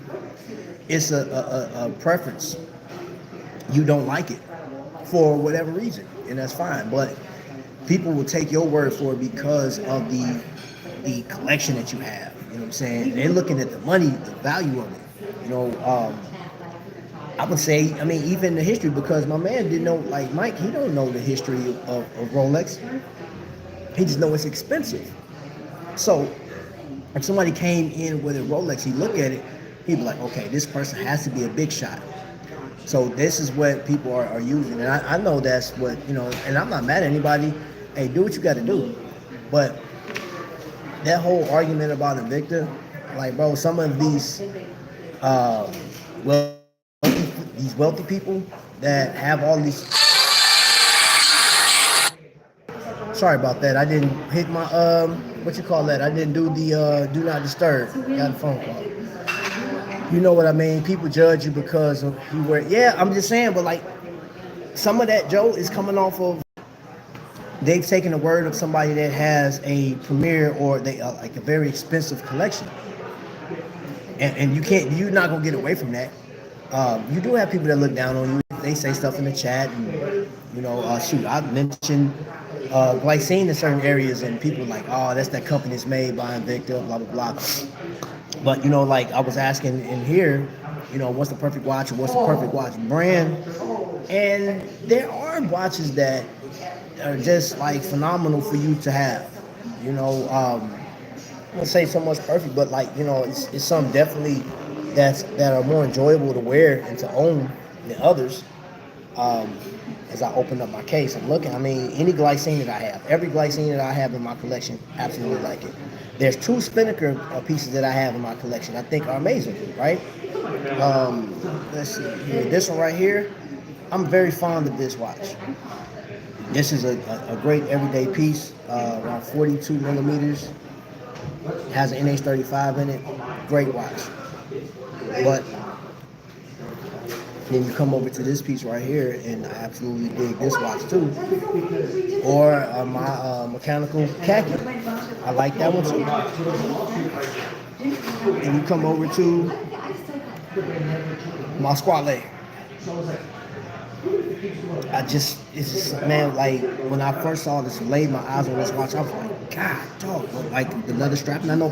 it's a preference. You don't like it for whatever reason, and that's fine, but people will take your word for it because of the collection that you have. You know what I'm saying? They're looking at the money, the value of it. I would say, even the history, because my man didn't know, like Mike, he don't know the history of Rolex. He just know it's expensive. So if somebody came in with a Rolex, he look at it, he'd be like, okay, this person has to be a big shot. So this is what people are using. And I know that's what, and I'm not mad at anybody. Hey, do what you got to do. But that whole argument about Invicta, like, bro, some of these wealthy people that have all these Sorry about that. I didn't hit my what you call that? I didn't do the do not disturb. Got a phone call. You know what I mean? People judge you because of you wear. Yeah, I'm just saying, but like some of that, Joe, is coming off of they've taken the word of somebody that has a premier or they like a very expensive collection, and you're not gonna get away from that. You do have people that look down on you. They say stuff in the chat, and shoot, I mentioned glycine in certain areas, and people like, oh, that's that company that's made by Invicta, blah blah blah. But like I was asking in here, what's the perfect watch or what's the perfect watch brand? And there are watches that are just like phenomenal for you to have. I wouldn't say so much perfect, but like it's some definitely that are more enjoyable to wear and to own than others. Um, as I open up my case, I'm looking. I mean, any glycine that I have, every glycine that I have in my collection, absolutely like it. There's two Spinnaker pieces that I have in my collection I think are amazing, right? Let's see here. This one right here, I'm very fond of this watch. This is a great everyday piece, around 42 millimeters. Has an NH35 in it. Great watch. But then you come over to this piece right here, and I absolutely dig this watch too. Or my mechanical khaki. I like that one too. And you come over to my squat leg. It's just, man, like when I first saw this, laid my eyes on this watch, I was like, God, dog, like the leather strap. And I know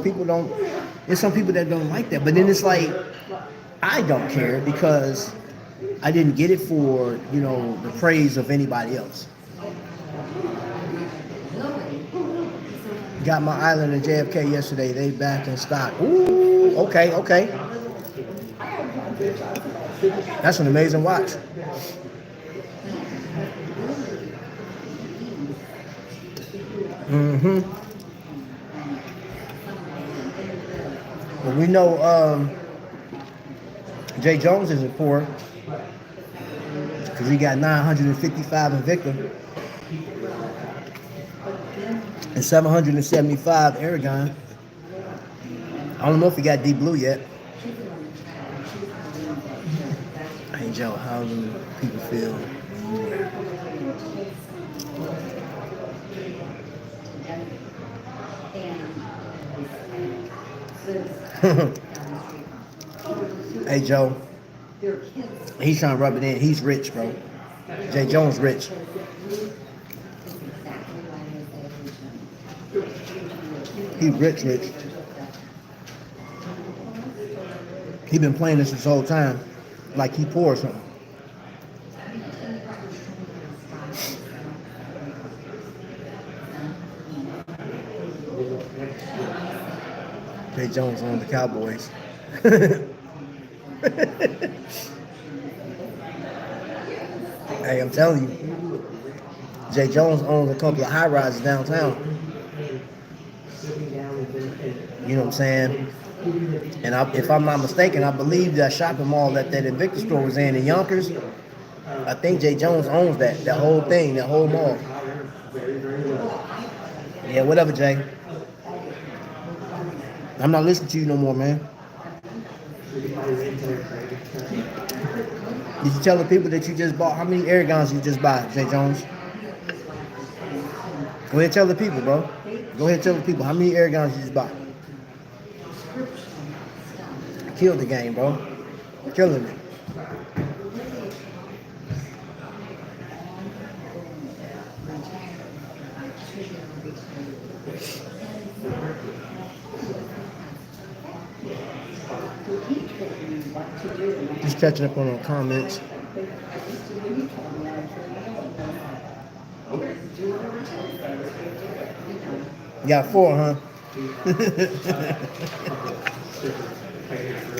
there's some people that don't like that, but then it's like, I don't care because I didn't get it for, the praise of anybody else. Got my Island and JFK yesterday. They back in stock. Ooh, okay. That's an amazing watch. Well, we know Jay Jones isn't poor because he got 955 Invicta and 775 Aragon. I don't know if he got Deep Blue yet. Hey Joe, how do people feel when you wear? Hey Joe, he's trying to rub it in. He's rich, bro. Jay Jones rich. He rich. He been playing this whole time, like he poor or something. Jay Jones on the Cowboys. Hey, I'm telling you, Jay Jones owns a couple of high rises downtown. You know what I'm saying? And if I'm not mistaken, I believe that shopping mall that Invicta store was in Yonkers, I think Jay Jones owns that whole thing, that whole mall. Yeah, whatever, Jay. I'm not listening to you no more, man. Did you tell the people that you just bought? How many Aragons you just bought, Jay Jones? Go ahead, tell the people, bro. Go ahead, tell the people how many Aragons you just bought. Killed the game, bro. Killing it. Just catching up on the comments. You got 4, huh?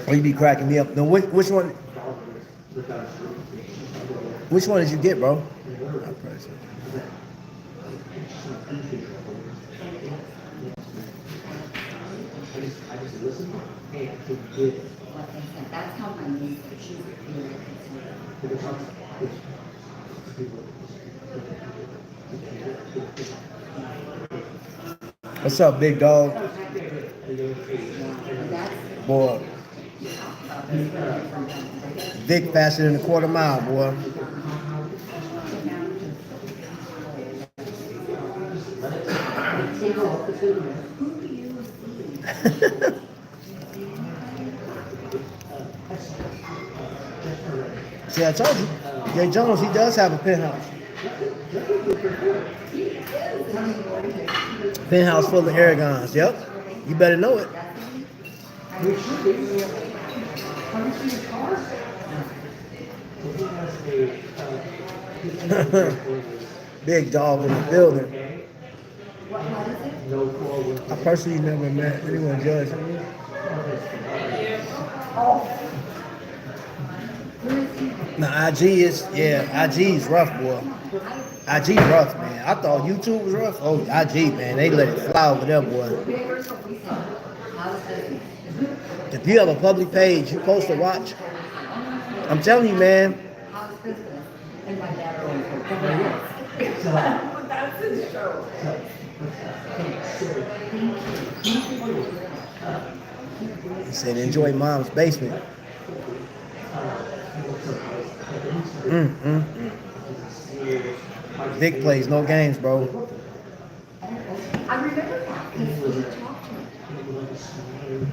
Oh, you be cracking me up. No, which one? Which one did you get, bro? That's how my niece is. What's up, big dog? Boy, Vic faster than a quarter mile, boy. See, I told you, Jay Jones, he does have a penthouse. Penthouse full of Aragons. Yep, you better know it. Big dog in the building. I personally never met anyone judge. Now IG is IG is rough, boy. IG rough, man. I thought YouTube was rough. Oh, IG, man, they let it fly over there, boy. If you have a public page, you post a watch. I'm telling you, man. He said, enjoy mom's basement. Vic plays no games, bro. I remember that because you talked to me.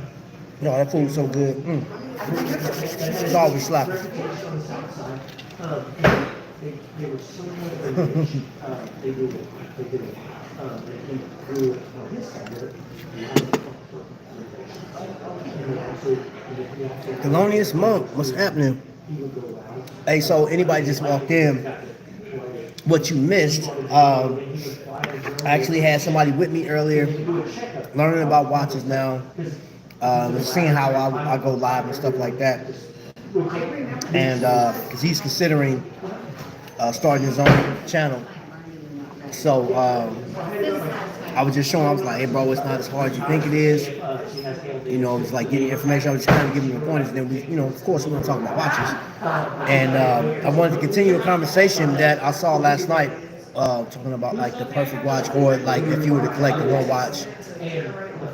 No, that food's so good. It's always slapping. Thelonious Monk, what's happening? Hey, so anybody just walked in, what you missed, I actually had somebody with me earlier, learning about watches now, seeing how I go live and stuff like that. And because he's considering starting his own channel. So I was just showing, I was like, hey bro, it's not as hard as you think it is. You know, it's like getting information. I was just kind of giving him pointers, and then we, you know, of course, we're going to talk about watches. And I wanted to continue a conversation that I saw last night, talking about like the perfect watch, or like if you were to collect one watch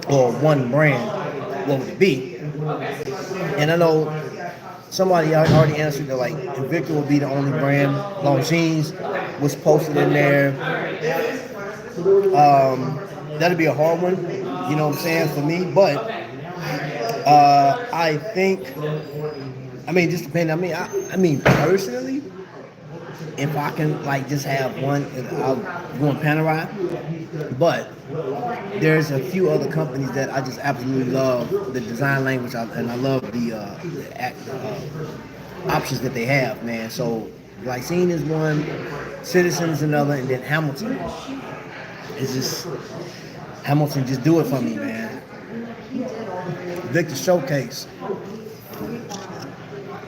or one brand, what would it be? And I know somebody already answered that, like, Invicta will be the only brand. Longines was posted in there. That'd be a hard one, you know what I'm saying, for me. But I think, I mean, just depending. I mean, personally, if I can like just have one, I'll go on Panerai. But there's a few other companies that I just absolutely love the design language, and I love the options that they have, man. So Glycine is one, Citizen is another, and then Hamilton. It's just Hamilton, just do it for me, man. Victor Showcase.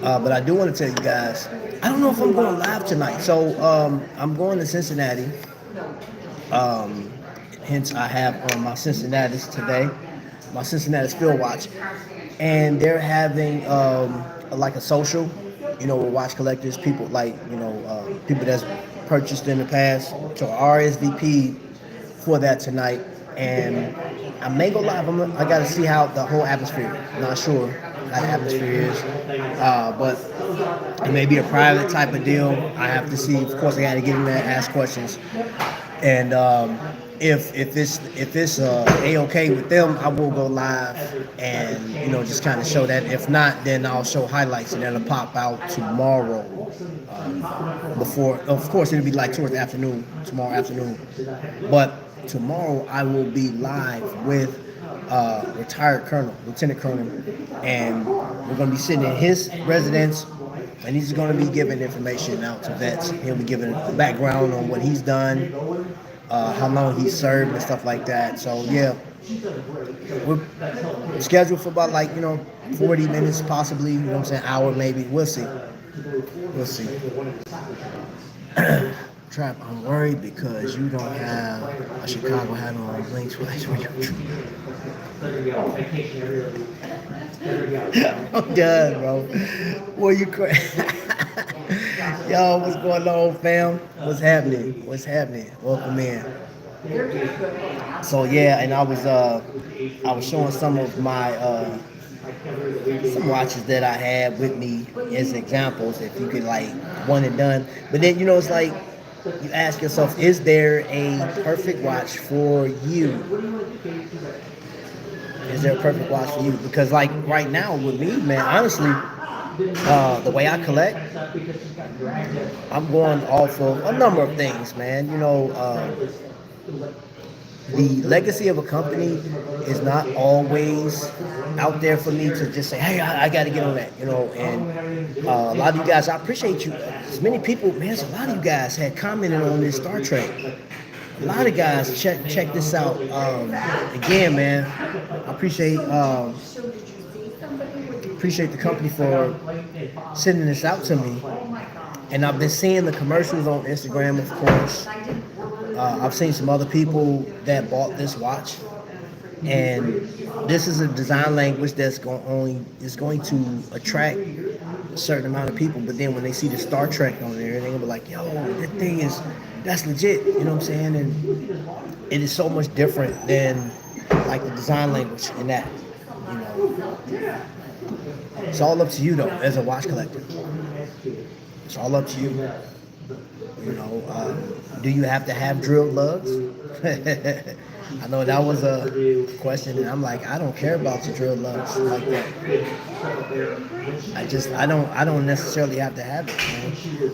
But I do want to tell you guys, I don't know if I'm going live tonight. So I'm going to Cincinnati. Hence, I have on my Cincinnatus today, my Cincinnati Field Watch, and they're having like a social, you know, with watch collectors, people like, you know, people that's purchased in the past. So RSVP for that tonight, and I may go live. I got to see how the whole atmosphere. I'm not sure how the atmosphere is, but it may be a private type of deal. I have to see. Of course, I got to get in there and ask questions, and if it's a-okay with them, I will go live and, you know, just kind of show that. If not, then I'll show highlights, and that'll pop out tomorrow. Before, of course, it'll be like towards the afternoon, tomorrow afternoon. But tomorrow I will be live with retired colonel, lieutenant colonel, and we're going to be sitting in his residence, and he's going to be giving information out to vets. He'll be giving the background on what he's done, how long he's served and stuff like that. So yeah, we're scheduled for about, like, you know, 40 minutes possibly, you know what I'm saying, hour maybe. We'll see. Trap, I'm worried because you don't have a Chicago hat on. Links flash for you. I'm done, bro. Boy, you crazy. Yo, what's going on, fam? What's happening? Welcome in. So yeah, and I was showing some of my some watches that I had with me as examples. If you could like one and done, but then it's like you ask yourself, is there a perfect watch for you? Is there a perfect watch for you? Because like right now with me, man, honestly, the way I collect, I'm going off of a number of things, man. The legacy of a company is not always out there for me to just say, hey, I got to get on that, and a lot of you guys, I appreciate you. As many people, man, a lot of you guys had commented on this Star Trek. A lot of guys check this out. Again, man, I appreciate the company for sending this out to me. And I've been seeing the commercials on Instagram, of course. I've seen some other people that bought this watch, and this is a design language that's going to attract a certain amount of people. But then when they see the Star Trek on there, they're gonna be like, "Yo, that's legit." You know what I'm saying? And it is so much different than like the design language in that. It's all up to you though, as a watch collector. It's all up to you. Do you have to have drilled lugs? I know that was a question, and I'm like, I don't care about the drilled lugs like that. I don't necessarily have to have it, man.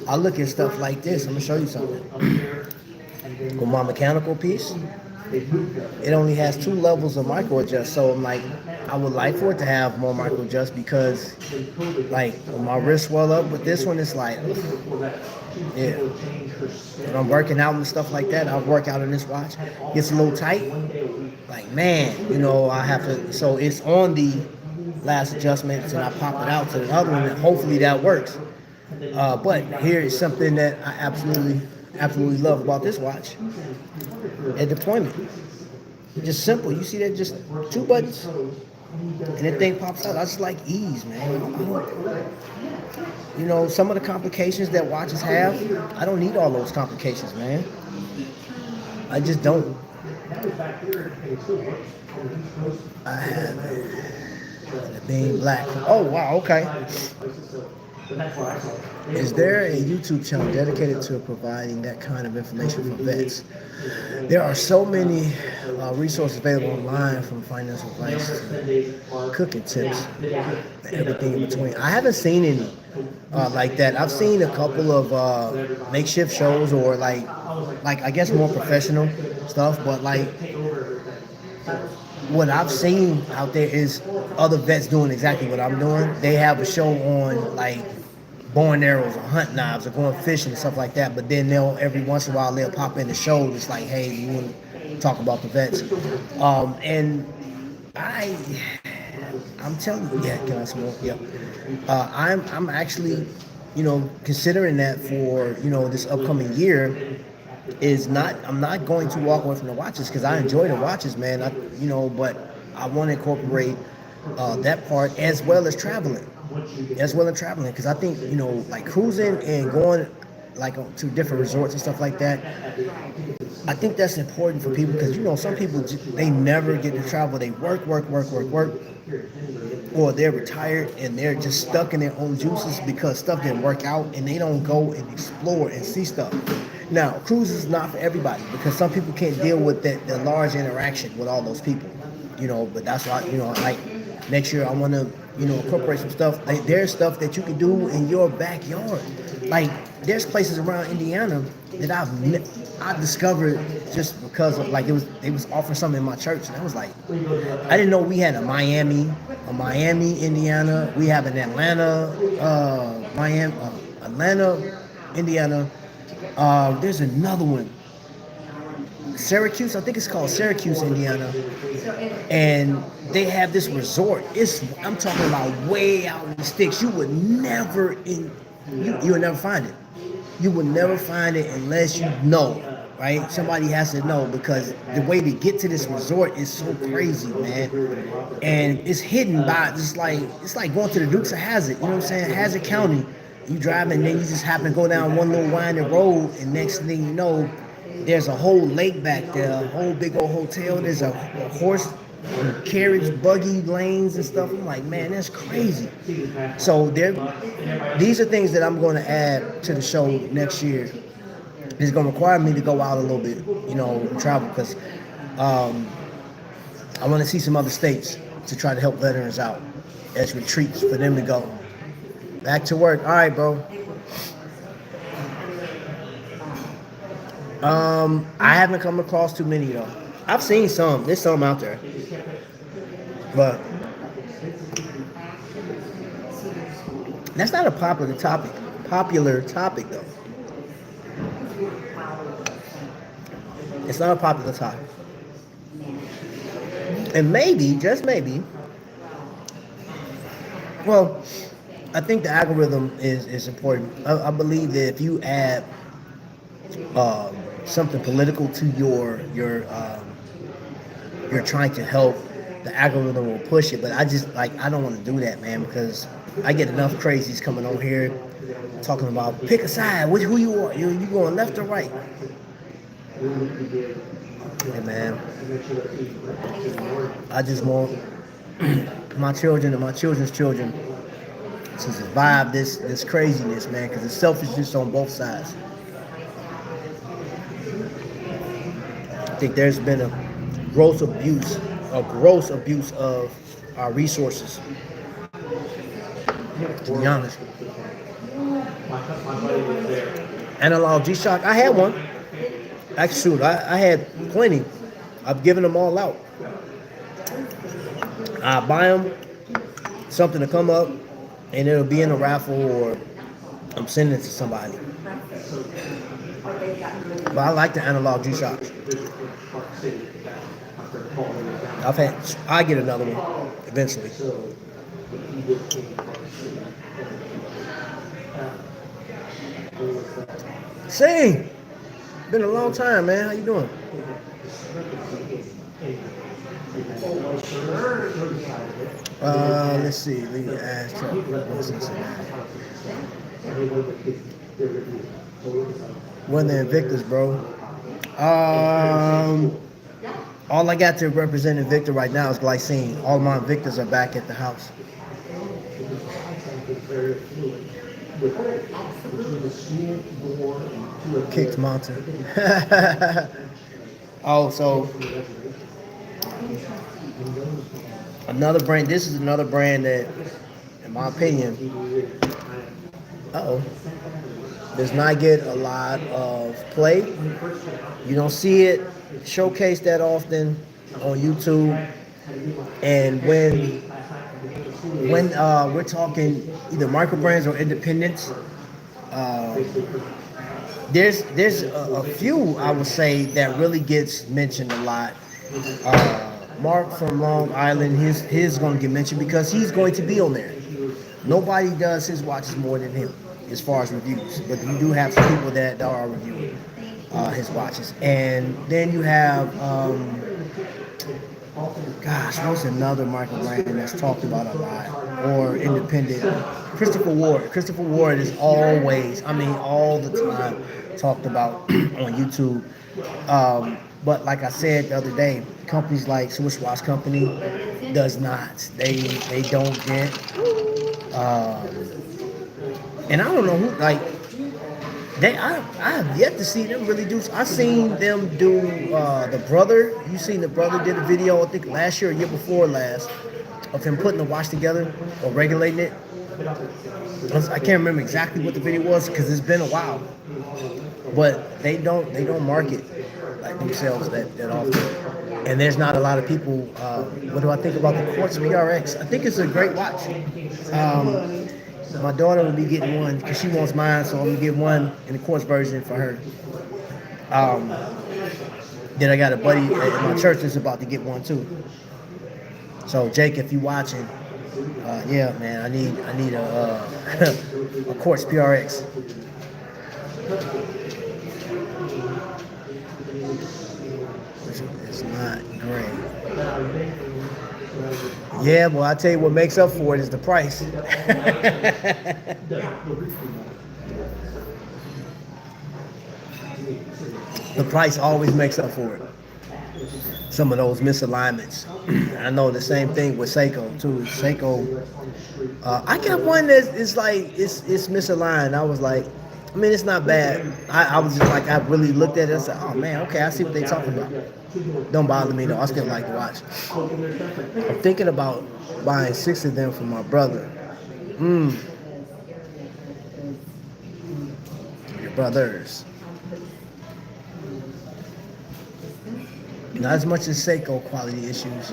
I look at stuff like this. I'm gonna show you something. On my mechanical piece, it only has 2 levels of micro adjust. So I'm like, I would like for it to have more micro adjust because, like, when my wrist swell up with this one, it's like, yeah. When I'm working out and stuff like that, I'll work out in this watch. Gets a little tight. Like, man, I have to. So it's on the last adjustments, and I pop it out to the other one, and hopefully that works. But here is something that I absolutely love about this watch. At deployment. Just simple. You see that? Just 2 buttons, and that thing pops out. I just like ease, man. Some of the complications that watches have, I don't need all those complications, man. I just don't. I have it being black. Oh, wow, okay. Is there a YouTube channel dedicated to providing that kind of information for vets? There are so many resources available online, from financial advice to cooking tips and everything in between. I haven't seen any like that. I've seen a couple of makeshift shows, or like I guess more professional stuff, but like what I've seen out there is other vets doing exactly what I'm doing. They have a show on like bow and arrows or hunt knives or going fishing and stuff like that, but then every once in a while they'll pop in the show just like, hey, you want to talk about the vets? And I'm telling you, yeah, can I smoke? Yeah. I'm actually, considering that for, this upcoming year. I'm not going to walk away from the watches because I enjoy the watches, man. But I want to incorporate that part as well as traveling. Because I think, like cruising and going like to different resorts and stuff like that, I think that's important for people because, some people, they never get to travel. They work, or they're retired and they're just stuck in their own juices because stuff didn't work out, and they don't go and explore and see stuff. Now, cruise is not for everybody because some people can't deal with the large interaction with all those people, but that's why, like next year I want to, incorporate some stuff. Like there's stuff that you can do in your backyard. Like there's places around Indiana that I discovered just because of, like, they was offering something in my church, and I was like, I didn't know we had a Miami, Indiana. We have an Atlanta, Indiana. There's another one, Syracuse. I think it's called Syracuse, Indiana, and they have this resort. I'm talking about way out in the sticks. You would never find it. You would never find it unless you know, right? Somebody has to know, because the way to get to this resort is so crazy, man. And it's hidden by it's like going to the Dukes of Hazzard. You know what I'm saying? Hazzard County. You drive and then you just happen to go down one little winding road, and next thing you know, There's a whole lake back there, a whole big old hotel. There's a horse carriage buggy lanes and stuff. I'm like, man, that's crazy. So these are things that I'm going to add to the show next year. It's going to require me to go out a little bit, travel, because I want to see some other states to try to help veterans out as retreats for them to go. Back to work. All right, bro. I haven't come across too many though. I've seen some. There's some out there, but that's not a popular topic. Though. It's not a popular topic. And maybe, just maybe, well, I think the algorithm is important. I believe that if you add something political to you're trying to help, the algorithm will push it. But I don't want to do that, man, because I get enough crazies coming on here talking about pick a side, who you are, you going left or right. Hey, man, I just want my children and my children's children to survive this craziness, man, because it's selfishness on both sides. I think there's been a gross abuse of our resources, to be honest. Analog G-Shock, I had one. Actually, I had plenty. I've given them all out. I buy them, something to come up, and it'll be in a raffle, or I'm sending it to somebody. But I like the analog G-Shocks. I get another one eventually. Sing! Been a long time, man. How you doing? Let's see. Leave the ass truck. When the Invictus, bro. All I got to represent Invicta right now is glycine. All my Invictas are back at the house. Kicked mountain. Oh, so another brand. This is another brand that, in my opinion, does not get a lot of play. You don't see it showcased that often on YouTube. And when we're talking either micro brands or independents, there's a few, I would say, that really gets mentioned a lot. Mark from Long Island, his going to get mentioned because he's going to be on there. Nobody does his watches more than him as far as reviews, but you do have some people that are reviewing his watches. And then you have what's another micro brand that's talked about a lot, or independent? Christopher Ward. Christopher Ward is always, all the time, talked about on YouTube. But like I said the other day, companies like Swiss Watch Company does not. They don't get. And I don't know who, I have yet to see them really do. I seen them do the brother. You seen the brother did a video, I think last year or year before last, of him putting the watch together or regulating it. I can't remember exactly what the video was because it's been a while. But they don't market like themselves that often. And there's not a lot of people. What do I think about the Quartz PRX? I think it's a great watch. My daughter will be getting one because she wants mine, so I'm gonna get one in the Quartz version for her. Then I got a buddy at my church that's about to get one too. So Jake, if you watching, yeah, man, I need a a Quartz PRX. It's not great. Yeah, well, I tell you what makes up for it is the price. the price always makes up for it. Some of those misalignments. I know the same thing with Seiko too. Seiko, I got one that is like it's misaligned. I was like, I mean, it's not bad. I was just like, I really looked at it and said, oh man, okay, I see what they're talking about. Don't bother me though. I still like to watch. I'm thinking about buying 6 of them for my brother. Your brothers. Not as much as Seiko quality issues.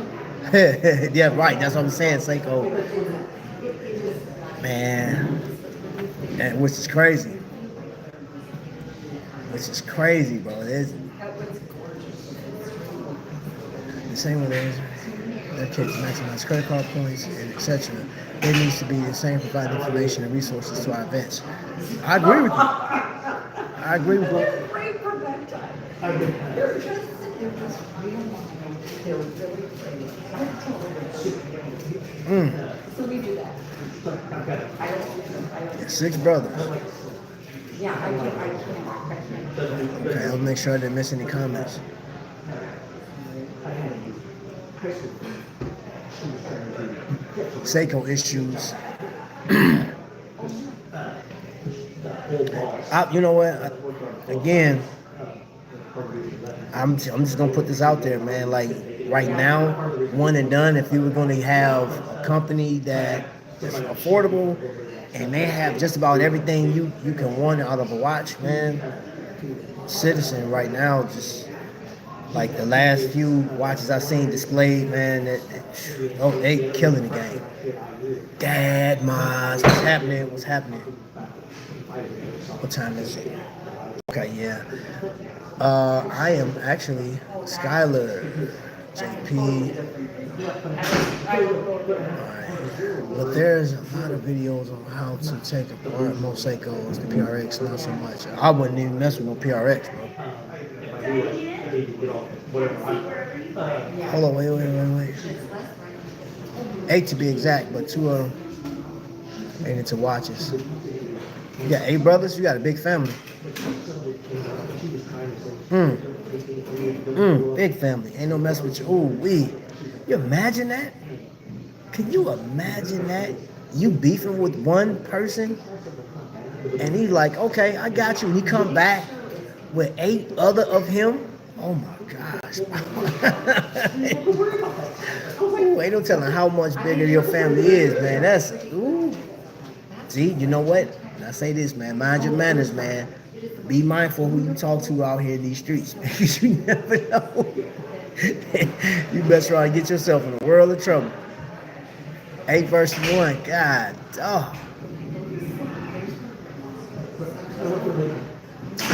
Yeah, right. That's what I'm saying. Seiko, man, and which is crazy. Which is crazy, bro. It's the same with those. Their kids maximize credit card points and etc. There needs to be the same provide information and resources to our events. I agree with you. I agree with you. So we do that. 6 brothers. Yeah, I can't. Okay, I'll make sure I didn't miss any comments. Seiko issues. You know what? Again, I'm just gonna put this out there, man. Like right now, one and done. If you were gonna have a company that is affordable and they have just about everything you can want out of a watch, man. Citizen right now, just like the last few watches I've seen displayed, man, they killing the game. Dad, Maz, what's happening? What's happening? What time is it? Okay, yeah. I am actually Skylar, JP. Alright. But there's a lot of videos on how to take apart most Seikos, the PRX, not so much. I wouldn't even mess with no PRX, bro. Hold on, wait. 8 to be exact, but 2 of them ain't into watches. You got 8 brothers, you got a big family. Big family. Ain't no mess with you. Ooh, you imagine that? Can you imagine that? You beefing with one person and he's like, okay, I got you. And he come back with 8 other of him. Oh my gosh. Ooh, ain't no telling how much bigger your family is, man. That's, ooh. See, you know what? I say this, man. Mind your manners, man. Be mindful who you talk to out here in these streets, because you never know. You best try to get yourself in a world of trouble. 8 versus 1. God,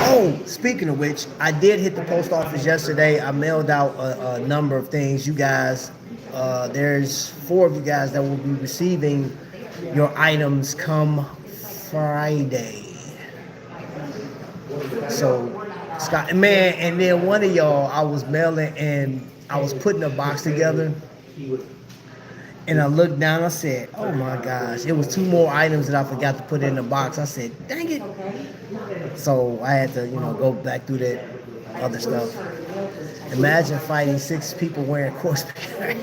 Oh, speaking of which, I did hit the post office yesterday. I mailed out a number of things. You guys, there's 4 of you guys that will be receiving your items come Friday. So, Scott, man, and then one of y'all, I was mailing and I was putting a box together. And I looked down, I said, oh my gosh, it was 2 more items that I forgot to put in the box. I said, dang it. So I had to, go back through that other stuff. Imagine fighting 6 people wearing Corsair.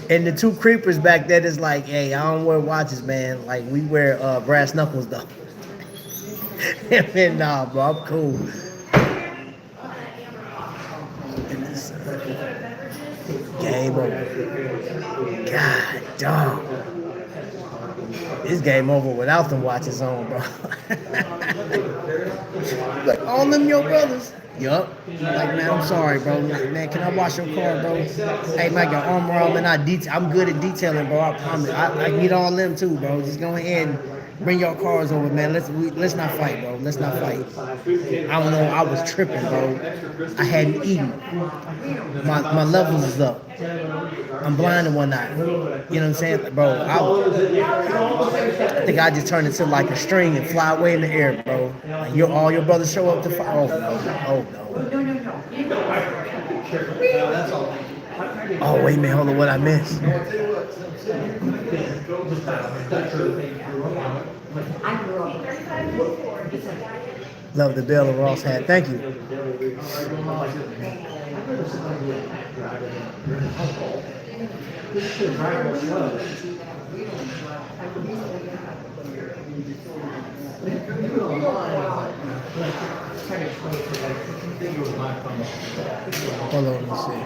And the 2 creepers back there is like, hey, I don't wear watches, man. Like, we wear brass knuckles, though. And nah, bro, I'm cool. Game over. God, dog. This game over without them watches on, bro. Like, all them your brothers. Yup. Like, man, I'm sorry, bro. Man, can I wash your car, bro? Hey, man, your armor on, man. I'm good at detailing, bro. I promise. I need all them too, bro. Just go ahead and bring your cars over, man. Let's not fight, bro. Let's not fight. I don't know. I was tripping, bro. I hadn't eaten. My levels is up. I'm blind in one eye. You know what I'm saying? Bro, I think I just turned into like a string and fly away in the air, bro. And all your brothers show up to fight. Oh, no. Oh, wait a minute. Hold on. What I missed? I grew up. Love the Bell and Ross hat. Thank you. Hold on, let me see.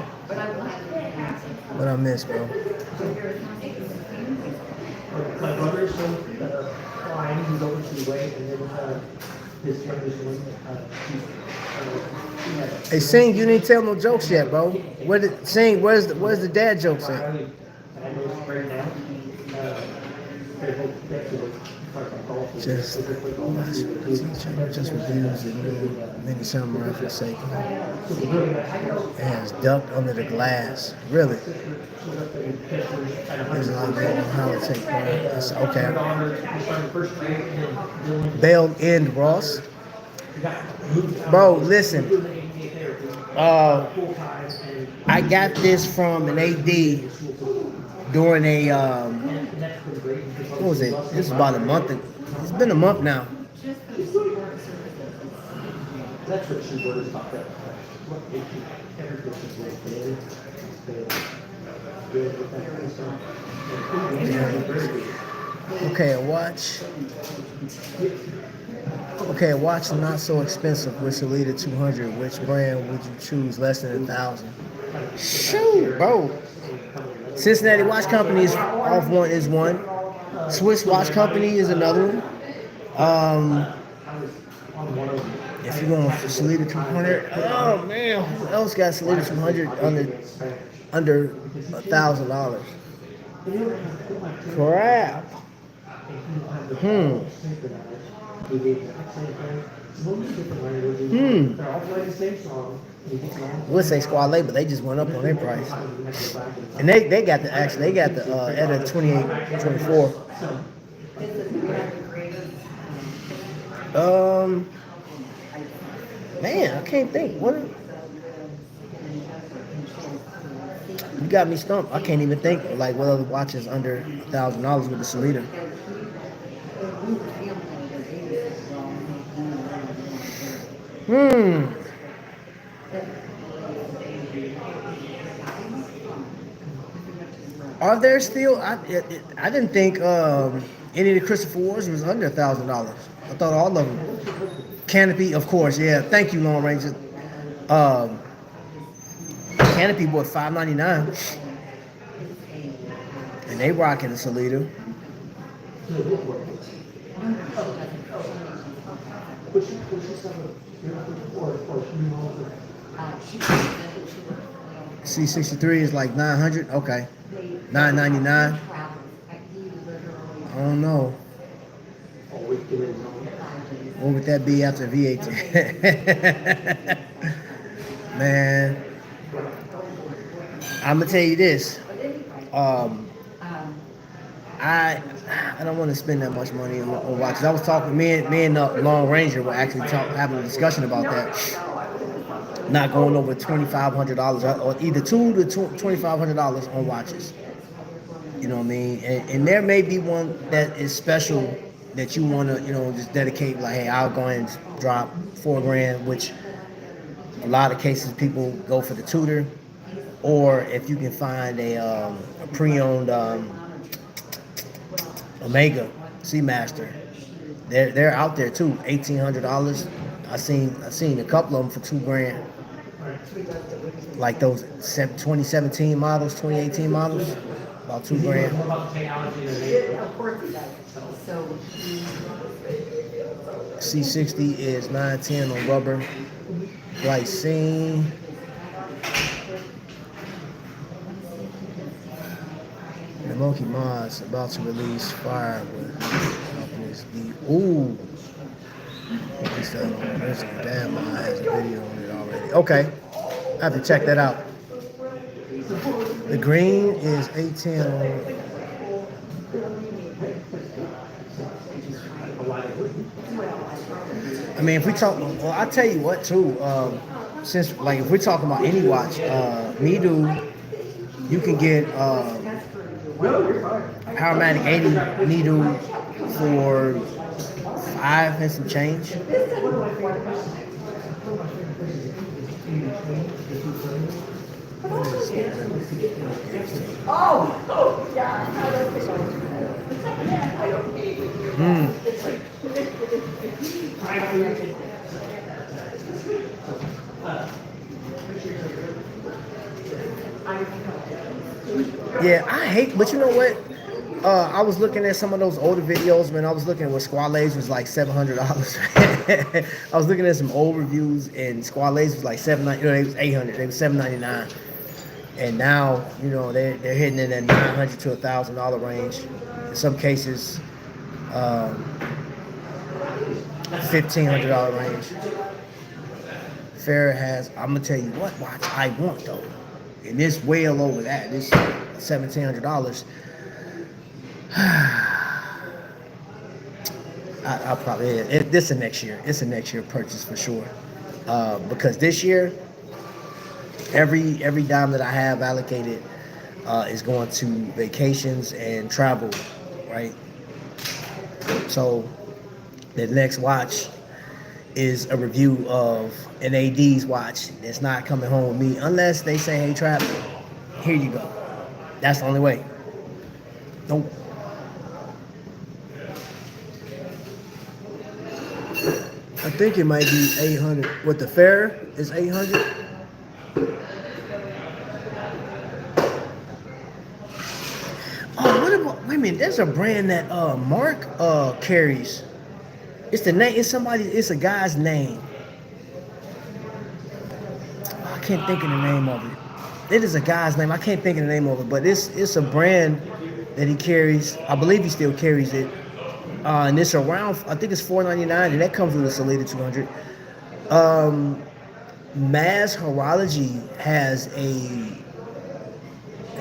What I missed, bro? My brother is so flying, he's over to the way, and then his friend is doing Hey, Sing, you didn't tell no jokes yet, bro. Sing? Where's the dad jokes at? and I know right now, they hope that Just reviews the new mini samurai for the sake of it. It has ducked under the glass. Really? There's a lot more on how to take part. It's okay. Bail End Ross. Bro, listen. I got this from an AD during a what was it? This is about a month. It's been a month now. That's what she worries about. That. Okay, a watch. Okay, a watch not so expensive with Salida 200. Which brand would you choose less than 1,000? Shoot, bro. Cincinnati Watch Company is one. Swiss Watch Company is another one. If you're going for Salida 200, oh man, who else got Salida 200 under $1,000? Crap. We'll say Squad Labor, they just went up on their price. And they got the at a 28, 24. Man, I can't think. What? You got me stumped. I can't even think like what other watches under $1,000 with the Salida. Are there still? I didn't think any of the Christopher Wars was under $1,000. I thought all of them. Canopy, of course, yeah. Thank you, Long Ranger. Canopy bought $5.99, and they rocking the Salida. C63 is like 900. Okay, $9.99. I don't know. What would that be after VAT? Man, I'm gonna tell you this. I don't want to spend that much money on watches. I was talking, me and Long Ranger were actually having a discussion about that. Not going over $2,500 or either $200 to $2,500 on watches. You know what I mean? And there may be one that is special that you want to, just dedicate. Like, hey, I'll go ahead and drop $4,000, which a lot of cases people go for the Tudor, or if you can find a pre-owned Omega Seamaster, they're out there too. $1,800. I seen a couple of them for $2,000. Like those 2017 models, 2018 models, about $2,000. C60 is $910 on rubber. Glycine. The Monkey Mods about to release fire with companies. Ooh. There's a damn mod has a video on it already. Okay. I have to check that out. The green is $810 on. I mean, if we talk, well, I'll tell you what too. Since like if we're talking about any watch, Midu, you can get Powermatic 80 Midu for $5 and some change. Yeah, I hate, but you know what? I was looking at some of those older videos, man. I was looking at what Squad Lays was like $700. I was looking at some old reviews, and Squad Lays was like $790. It was $800. They was $799, and now you know they're hitting in that $900 to $1,000 range. In some cases, $1,500 range. Fair has. I'm gonna tell you what watch I want though, and it's well over that. This $1,700. I'll probably this is next year. It's a next year purchase for sure. Because this year, every dime that I have allocated is going to vacations and travel, right? So the next watch is a review of an AD's watch that's not coming home with me unless they say, hey Trap, here you go. That's the only way. Nope. I think it might be 800. What the fair is 800. Oh, what about? Wait a minute. There's a brand that Mark carries. It's the name. It's somebody. It's a guy's name. I can't think of the name of it. It is a guy's name. I can't think of the name of it, but it's a brand that he carries. I believe he still carries it. And it's around, I think it's $499, and that comes with a Salida 200. Maz Horology has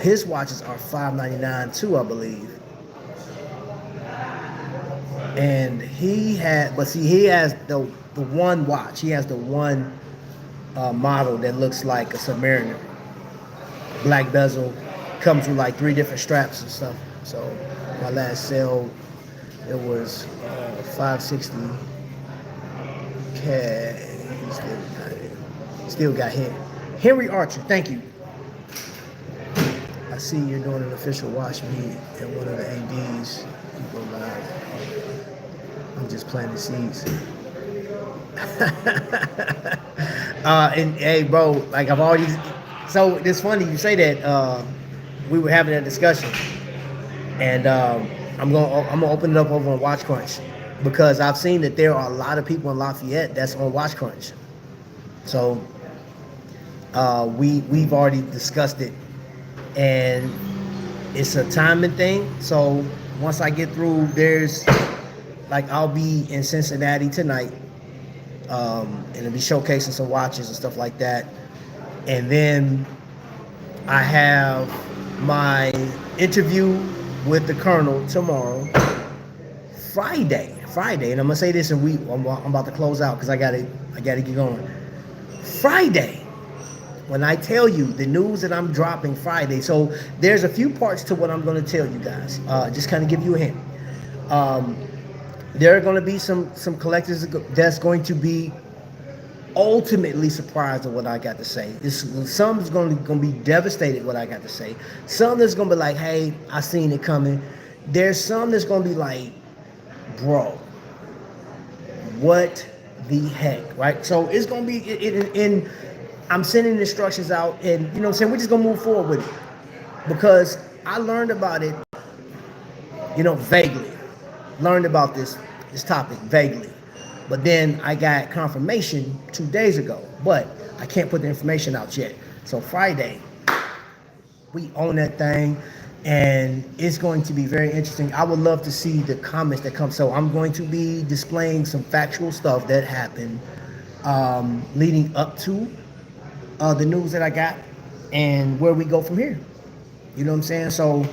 his watches are $599 too, I believe. And he has the one watch. He has the one model that looks like a Submariner. Black bezel, comes with like 3 different straps and stuff. So my last sale, it was $560. Still got hit. Henry Archer, thank you. I see you're doing an official watch meet at one of the ADs. People live. I'm just planting seeds. And hey, bro, like I've already. So it's funny you say that. We were having a discussion, and I'm gonna open it up over on Watch Crunch because I've seen that there are a lot of people in Lafayette that's on Watch Crunch. So we've already discussed it, and it's a timing thing. So once I get through, there's like I'll be in Cincinnati tonight, and I'll be showcasing some watches and stuff like that, and then I have my interview with the Colonel tomorrow, Friday, and I'm gonna say this, and I'm about to close out because I gotta get going. Friday, when I tell you the news that I'm dropping Friday, so there's a few parts to what I'm gonna tell you guys. Just kind of give you a hint. There are gonna be some collectors that's going to be ultimately surprised at what I got to say. Some is going to be devastated what I got to say. Some that's going to be like, hey, I seen it coming. There's some that's going to be like, bro, what the heck, right? So it's going to be, I'm sending instructions out, and you know what I'm saying, we're just going to move forward with it. Because I learned about it, vaguely. Learned about this topic vaguely. But then I got confirmation 2 days ago, but I can't put the information out yet. So Friday, we own that thing, and it's going to be very interesting. I would love to see the comments that come. So I'm going to be displaying some factual stuff that happened leading up to the news that I got and where we go from here. You know what I'm saying? So,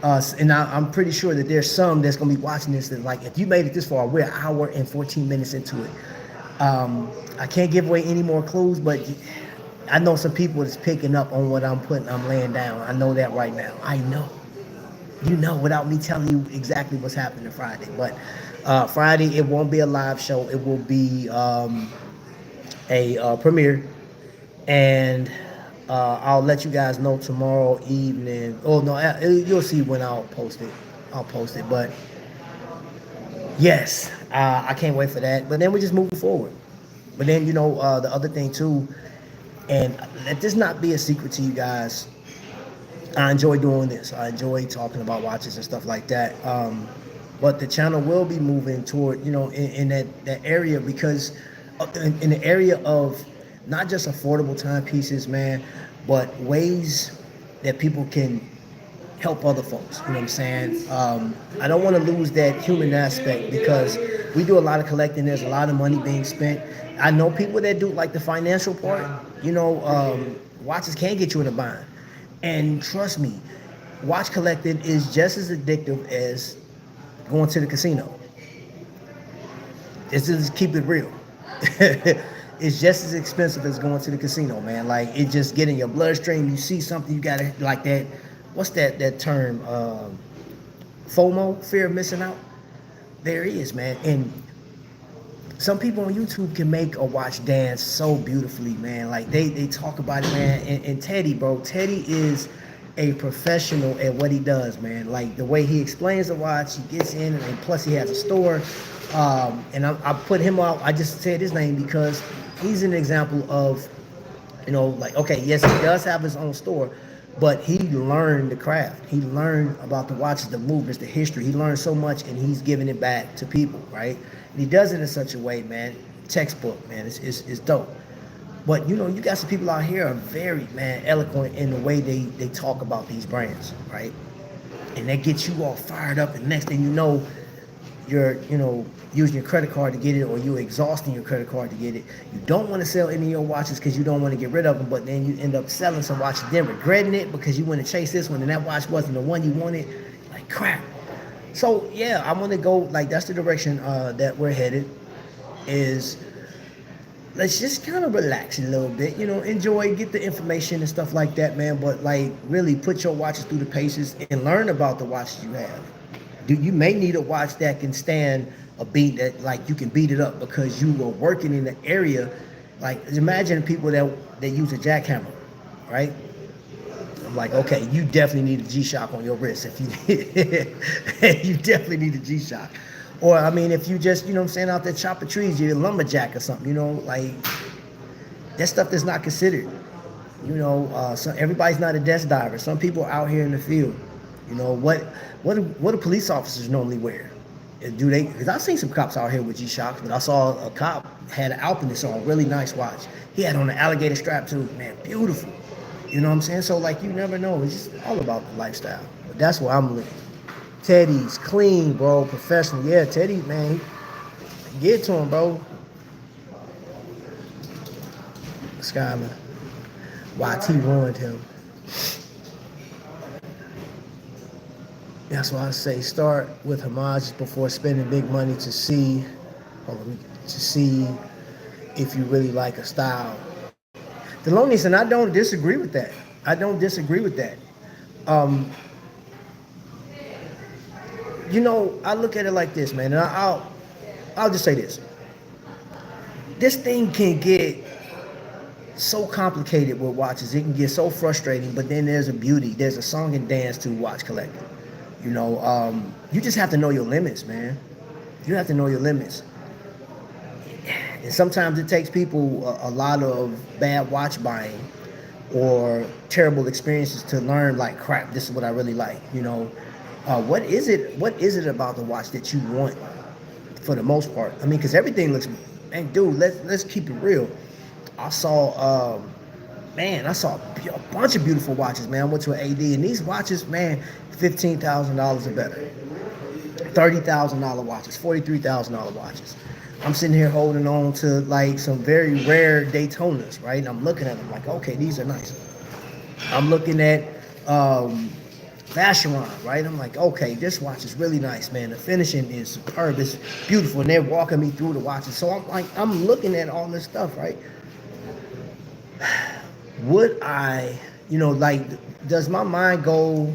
and I'm pretty sure that there's some that's going to be watching this that, like, if you made it this far, we're an hour and 14 minutes into it. I can't give away any more clues, but I know some people that's picking up on what I'm laying down. I know that right now. I know. you know, without me telling you exactly what's happening Friday. But Friday, it won't be a live show. It will be a premiere, and I'll let you guys know tomorrow evening. Oh no, you'll see when I'll post it. I'll post it. But yes, I can't wait for that. But then we're just moving forward. But then the other thing too, and let this not be a secret to you guys. I enjoy doing this. I enjoy talking about watches and stuff like that. But the channel will be moving toward, in that area because in the area of not just affordable timepieces, man, but ways that people can help other folks. You know what I'm saying? I don't want to lose that human aspect because we do a lot of collecting. There's a lot of money being spent. I know people that do like the financial part. Watches can get you in a bind. And trust me, watch collecting is just as addictive as going to the casino. It's just keep it real. It's just as expensive as going to the casino, man. Like it just get in your bloodstream. You see something, you gotta like that. What's that term? FOMO, fear of missing out. There it is, man. And some people on YouTube can make a watch dance so beautifully, man. Like they talk about it, man. And Teddy, bro, Teddy is a professional at what he does, man. Like the way he explains the watch, he gets in, and plus he has a store. And I put him out. I just said his name because he's an example of, like, okay, yes, he does have his own store, but he learned the craft. He learned about the watches, the movements, the history. He learned so much, and he's giving it back to people, right? And he does it in such a way, man, textbook, man. It's dope. But, you got some people out here are very, man, eloquent in the way they talk about these brands, right? And that gets you all fired up, and next thing you know, you're, using your credit card to get it, or you're exhausting your credit card to get it. You don't want to sell any of your watches because you don't want to get rid of them, but then you end up selling some watches, then regretting it because you want to chase this one and that watch wasn't the one you wanted. Like, crap. So, yeah, I want to go, like, that's the direction that we're headed, is let's just kind of relax a little bit, enjoy, get the information and stuff like that, man, but, like, really put your watches through the paces and learn about the watches you have. You may need a watch that can stand a beat, that like you can beat it up because you were working in the area. Like imagine people that use a jackhammer, right? I'm like, okay, you definitely need a G-Shock on your wrist if you definitely need a G-Shock. Or I mean, if you just, out there chopping trees, you're a lumberjack or something, like that stuff that's not considered. So everybody's not a desk diver. Some people are out here in the field. What do police officers normally wear? Do they? Because I've seen some cops out here with G-Shocks, but I saw a cop had an Alpinist on, a really nice watch. He had on an alligator strap too, man, beautiful. You know what I'm saying? So like, you never know. It's just all about the lifestyle. But that's where I'm living. Teddy's clean, bro, professional. Yeah, Teddy, man, get to him, bro. Skyman, YT ruined him. That's why I say start with homages before spending big money to see if you really like a style. Thelonious, and I don't disagree with that. I look at it like this, man, and I'll just say this. This thing can get so complicated with watches. It can get so frustrating, but then there's a song and dance to watch collecting. You just have to know your limits, man. You have to know your limits. And sometimes it takes people a lot of bad watch buying or terrible experiences to learn, like, crap, this is what I really like. What is it about the watch that you want for the most part? I mean, because everything looks, man, dude, let's keep it real. I saw a bunch of beautiful watches, man. I went to an AD, and these watches, man, $15,000 or better. $30,000 watches, $43,000 watches. I'm sitting here holding on to like some very rare Daytonas, right? And I'm looking at them like, okay, these are nice. I'm looking at Vacheron, right? I'm like, okay, this watch is really nice, man. The finishing is superb. It's beautiful. And they're walking me through the watches. So I'm looking at all this stuff, right? Would I, does my mind go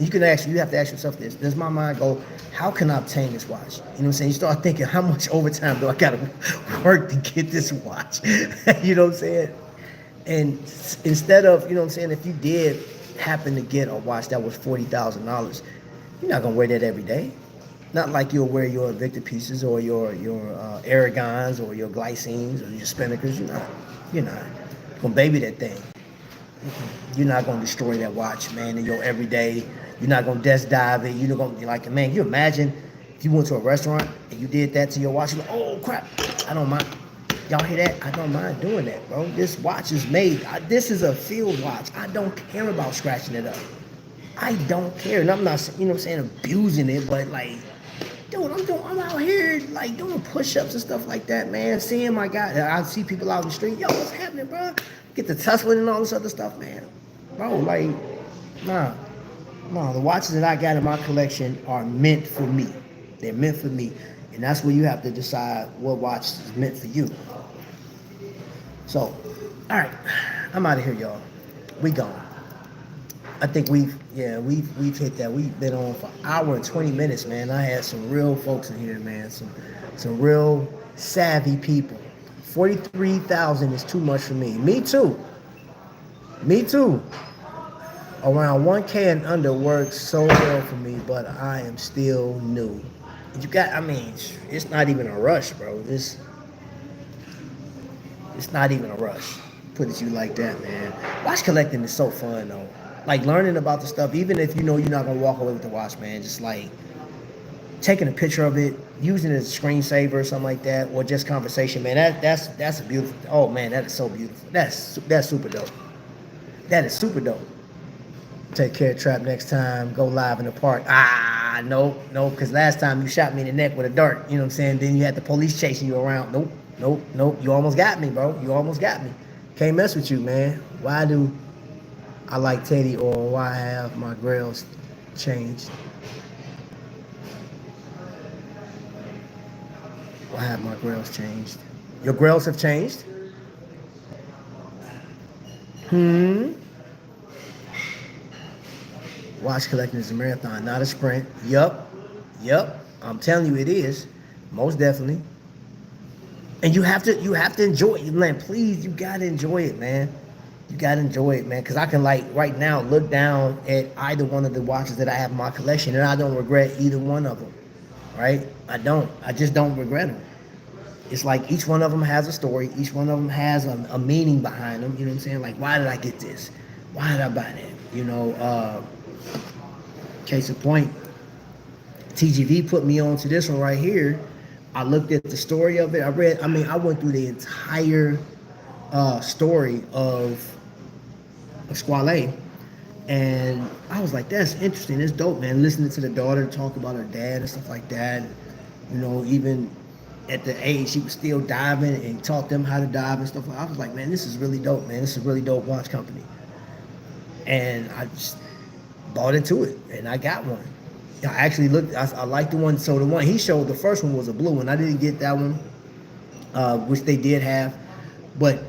You have to ask yourself this. Does my mind go, how can I obtain this watch? You know what I'm saying? You start thinking, how much overtime do I got to work to get this watch? You know what I'm saying? And instead of, you know what I'm saying, if you did happen to get a watch that was $40,000, you're not going to wear that every day. Not like you'll wear your Invicta pieces or your Aragons or your Glycines or your Spinnakers. You're not going to baby that thing. You're not going to destroy that watch, man, in your everyday. You're not going to desk dive it. You're not going to be like, man, can you imagine if you went to a restaurant and you did that to your watch? You're like, oh, crap, I don't mind. Y'all hear that? I don't mind doing that, bro. This watch is made. This is a field watch. I don't care about scratching it up. I don't care. And I'm not, you know what I'm saying, abusing it, but like, dude, I'm out here like doing push-ups and stuff like that, man. Seeing my guy, I see people out in the street, yo, what's happening, bro? Get the tussling and all this other stuff, man. Bro, like, nah, the watches that I got in my collection are meant for me. They're meant for me. And that's where you have to decide what watch is meant for you. So, all right, I'm out of here, y'all. We gone. I think we've hit that. We've been on for an hour and 20 minutes, man. I had some real folks in here, man. Some real savvy people. 43,000 is too much for me. Me too. Around 1K and under works so well for me, but I am still new. It's not even a rush, bro. It's not even a rush. Put it to you like that, man. Watch collecting is so fun, though. Like, learning about the stuff, even if you know you're not going to walk away with the watch, man. Just, like, taking a picture of it, using it as a screensaver or something like that, or just conversation, man. That's a beautiful, oh, man, that is so beautiful. That's super dope. That is super dope. Take care, Trap, next time. Go live in the park. No, because last time you shot me in the neck with a dart. You know what I'm saying? Then you had the police chasing you around. Nope. You almost got me, bro. You almost got me. Can't mess with you, man. Why do I like Teddy, or why have my grails changed? Why have my grails changed? Your grails have changed? Watch collecting is a marathon, not a sprint. Yup. I'm telling you, it is. Most definitely. And you have to enjoy it, man. Please, you gotta enjoy it, man. You gotta enjoy it, man. Because I can, like, right now look down at either one of the watches that I have in my collection, and I don't regret either one of them. Right? I don't. I just don't regret them. It's like each one of them has a story. Each one of them has a meaning behind them. You know what I'm saying? Like, why did I get this? Why did I buy that? You know, case in point, TGV put me on to this one right here. I looked at the story of it. I went through the entire story of Squale, and I was like, that's interesting. It's dope, man. Listening to the daughter talk about her dad and stuff like that. You know, even at the age she was still diving and taught them how to dive and stuff. I was like, man, this is really dope, man. This is a really dope watch company. And I just bought into it, and I got one. I actually looked, I liked the one. So the one he showed, the first one was a blue one. I didn't get that one, which they did have, but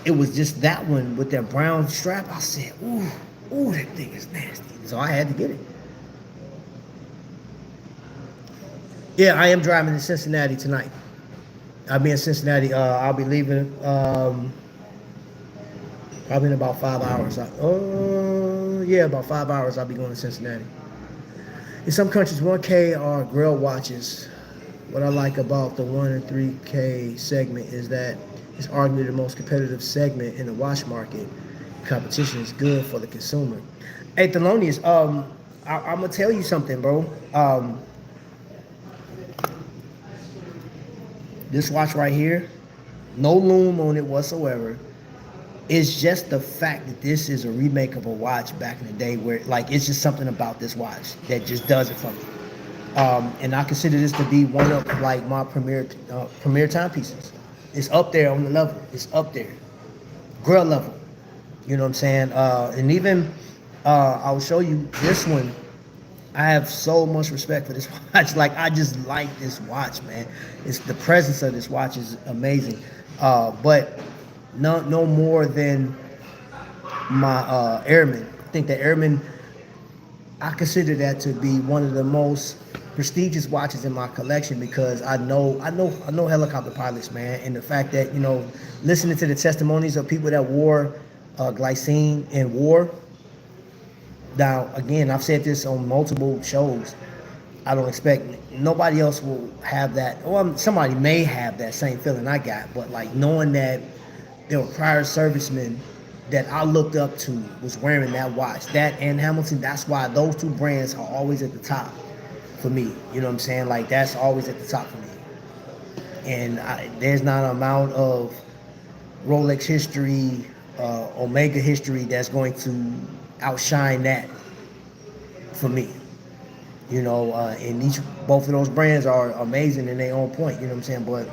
it was just that one with that brown strap. I said, ooh, that thing is nasty. So I had to get it. Yeah, I am driving to Cincinnati tonight. I'll be in Cincinnati. I'll be leaving probably in about 5 hours. About 5 hours I'll be going to Cincinnati. In some countries, 1K are grill watches. What I like about the 1 and 3K segment is that it's arguably the most competitive segment in the watch market. Competition is good for the consumer. Hey, Thelonious, I'm gonna tell you something, bro. This watch right here, no lume on it whatsoever. It's just the fact that this is a remake of a watch back in the day where, like, it's just something about this watch that just does it for me. And I consider this to be one of, like, my premier timepieces. It's up there on the level. It's up there. Grill level. You know what I'm saying? And even, I'll show you this one. I have so much respect for this watch. Like, I just like this watch, man. It's the presence of this watch is amazing. But no more than my Airman. I think the Airman I consider that to be one of the most prestigious watches in my collection because I know helicopter pilots, man, and the fact that listening to the testimonies of people that wore glycine in war. Now, again, I've said this on multiple shows. I don't expect nobody else will have that. Well, somebody may have that same feeling I got, but like knowing that there were prior servicemen that I looked up to was wearing that watch, that and Hamilton. That's why those two brands are always at the top for me. You know what I'm saying? Like that's always at the top for me. And there's not an amount of Rolex history, Omega history that's going to outshine that for me. And both of those brands are amazing in their own point. You know what I'm saying? But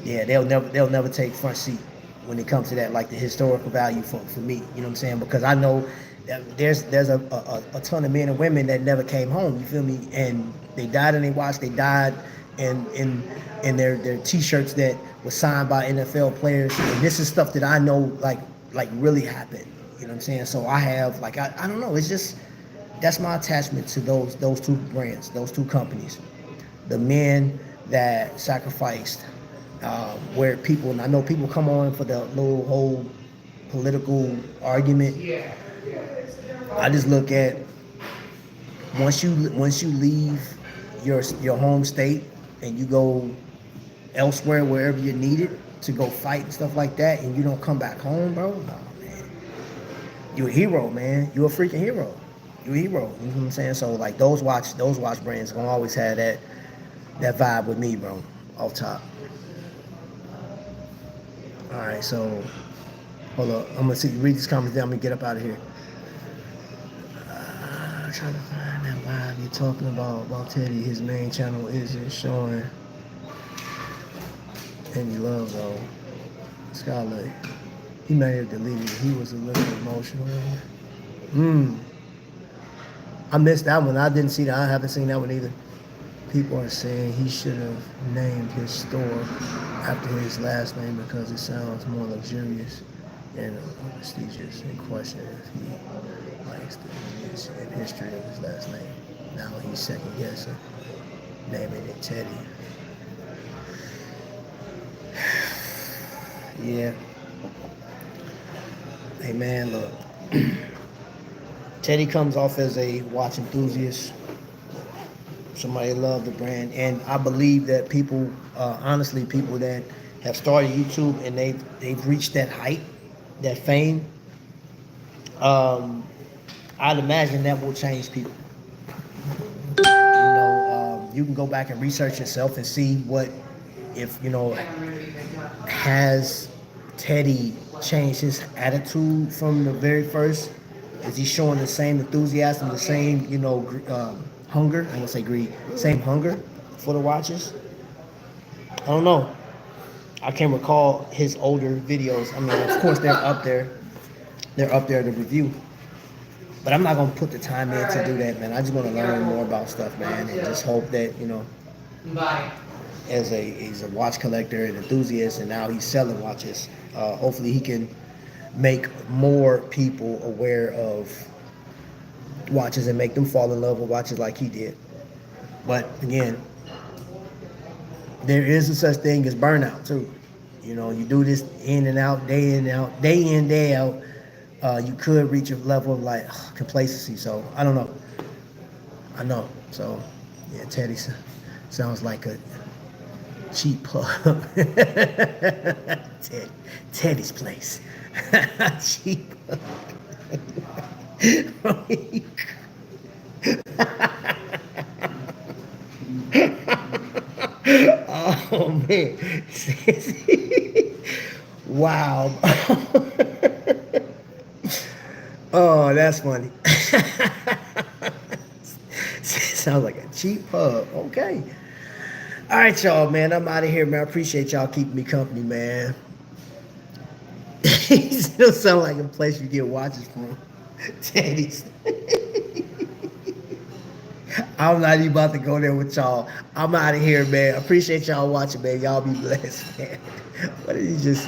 yeah, they'll never take front seat when it comes to that, like the historical value for me. You know what I'm saying? Because I know that there's a ton of men and women that never came home. You feel me? And they died in their watch. They died in their T-shirts that were signed by NFL players. And this is stuff that I know like really happened. You know what I'm saying? So I have I don't know. It's just that's my attachment to those two brands, those two companies. The men that sacrificed, where people, and I know people come on for the little whole political argument. I just look at once you leave your home state and you go elsewhere, wherever you're needed to go fight and stuff like that, and you don't come back home, bro. No, man, you're a hero, man. You're a freaking hero. You're a hero. You know what I'm saying? So like those watch brands gonna always have that vibe with me, bro. Off top. All right, so hold up. I'm gonna read these comments down. I'm gonna get up out of here. I'm trying to find that vibe you're talking about Teddy. His main channel isn't showing any love though. Skylight. He may have deleted it. He was a little emotional. I missed that one. I didn't see that. I haven't seen that one either. People are saying he should have named his store after his last name because it sounds more luxurious and prestigious, and question if he likes the image and history of his last name. Now he's second guessing naming it Teddy. Yeah. Hey man, look. Teddy comes off as a watch enthusiast, somebody that love the brand, and I believe that people, honestly, people that have started YouTube and they've reached that height, that fame, I'd imagine that will change people. You can go back and research yourself and see has Teddy changed his attitude from the very first? Is he showing the same enthusiasm, the same, hunger? I won't say greed, same hunger for the watches? I don't know. I can't recall his older videos. I mean, of course, they're up there. They're up there to review. But I'm not going to put the time in to do that, man. I just want to learn more about stuff, man, and just hope that, as he's a watch collector and enthusiast, and now he's selling watches, hopefully he can make more people aware of watches and make them fall in love with watches like he did. But again, there is a such thing as burnout too. You do this in and out, day in, day out. You could reach a level of complacency. So I don't know. I know. So yeah, Teddy sounds like a cheap pub. Teddy's place. Cheap pub. Oh man. Wow. Oh, that's funny. Sounds like a cheap pub. Okay. All right, y'all, man. I'm out of here, man. I appreciate y'all keeping me company, man. It still sounds like a place you get watches from. Teddy's. I'm not even about to go there with y'all. I'm out of here, man. Appreciate y'all watching, man. Y'all be blessed, man. What did he just say?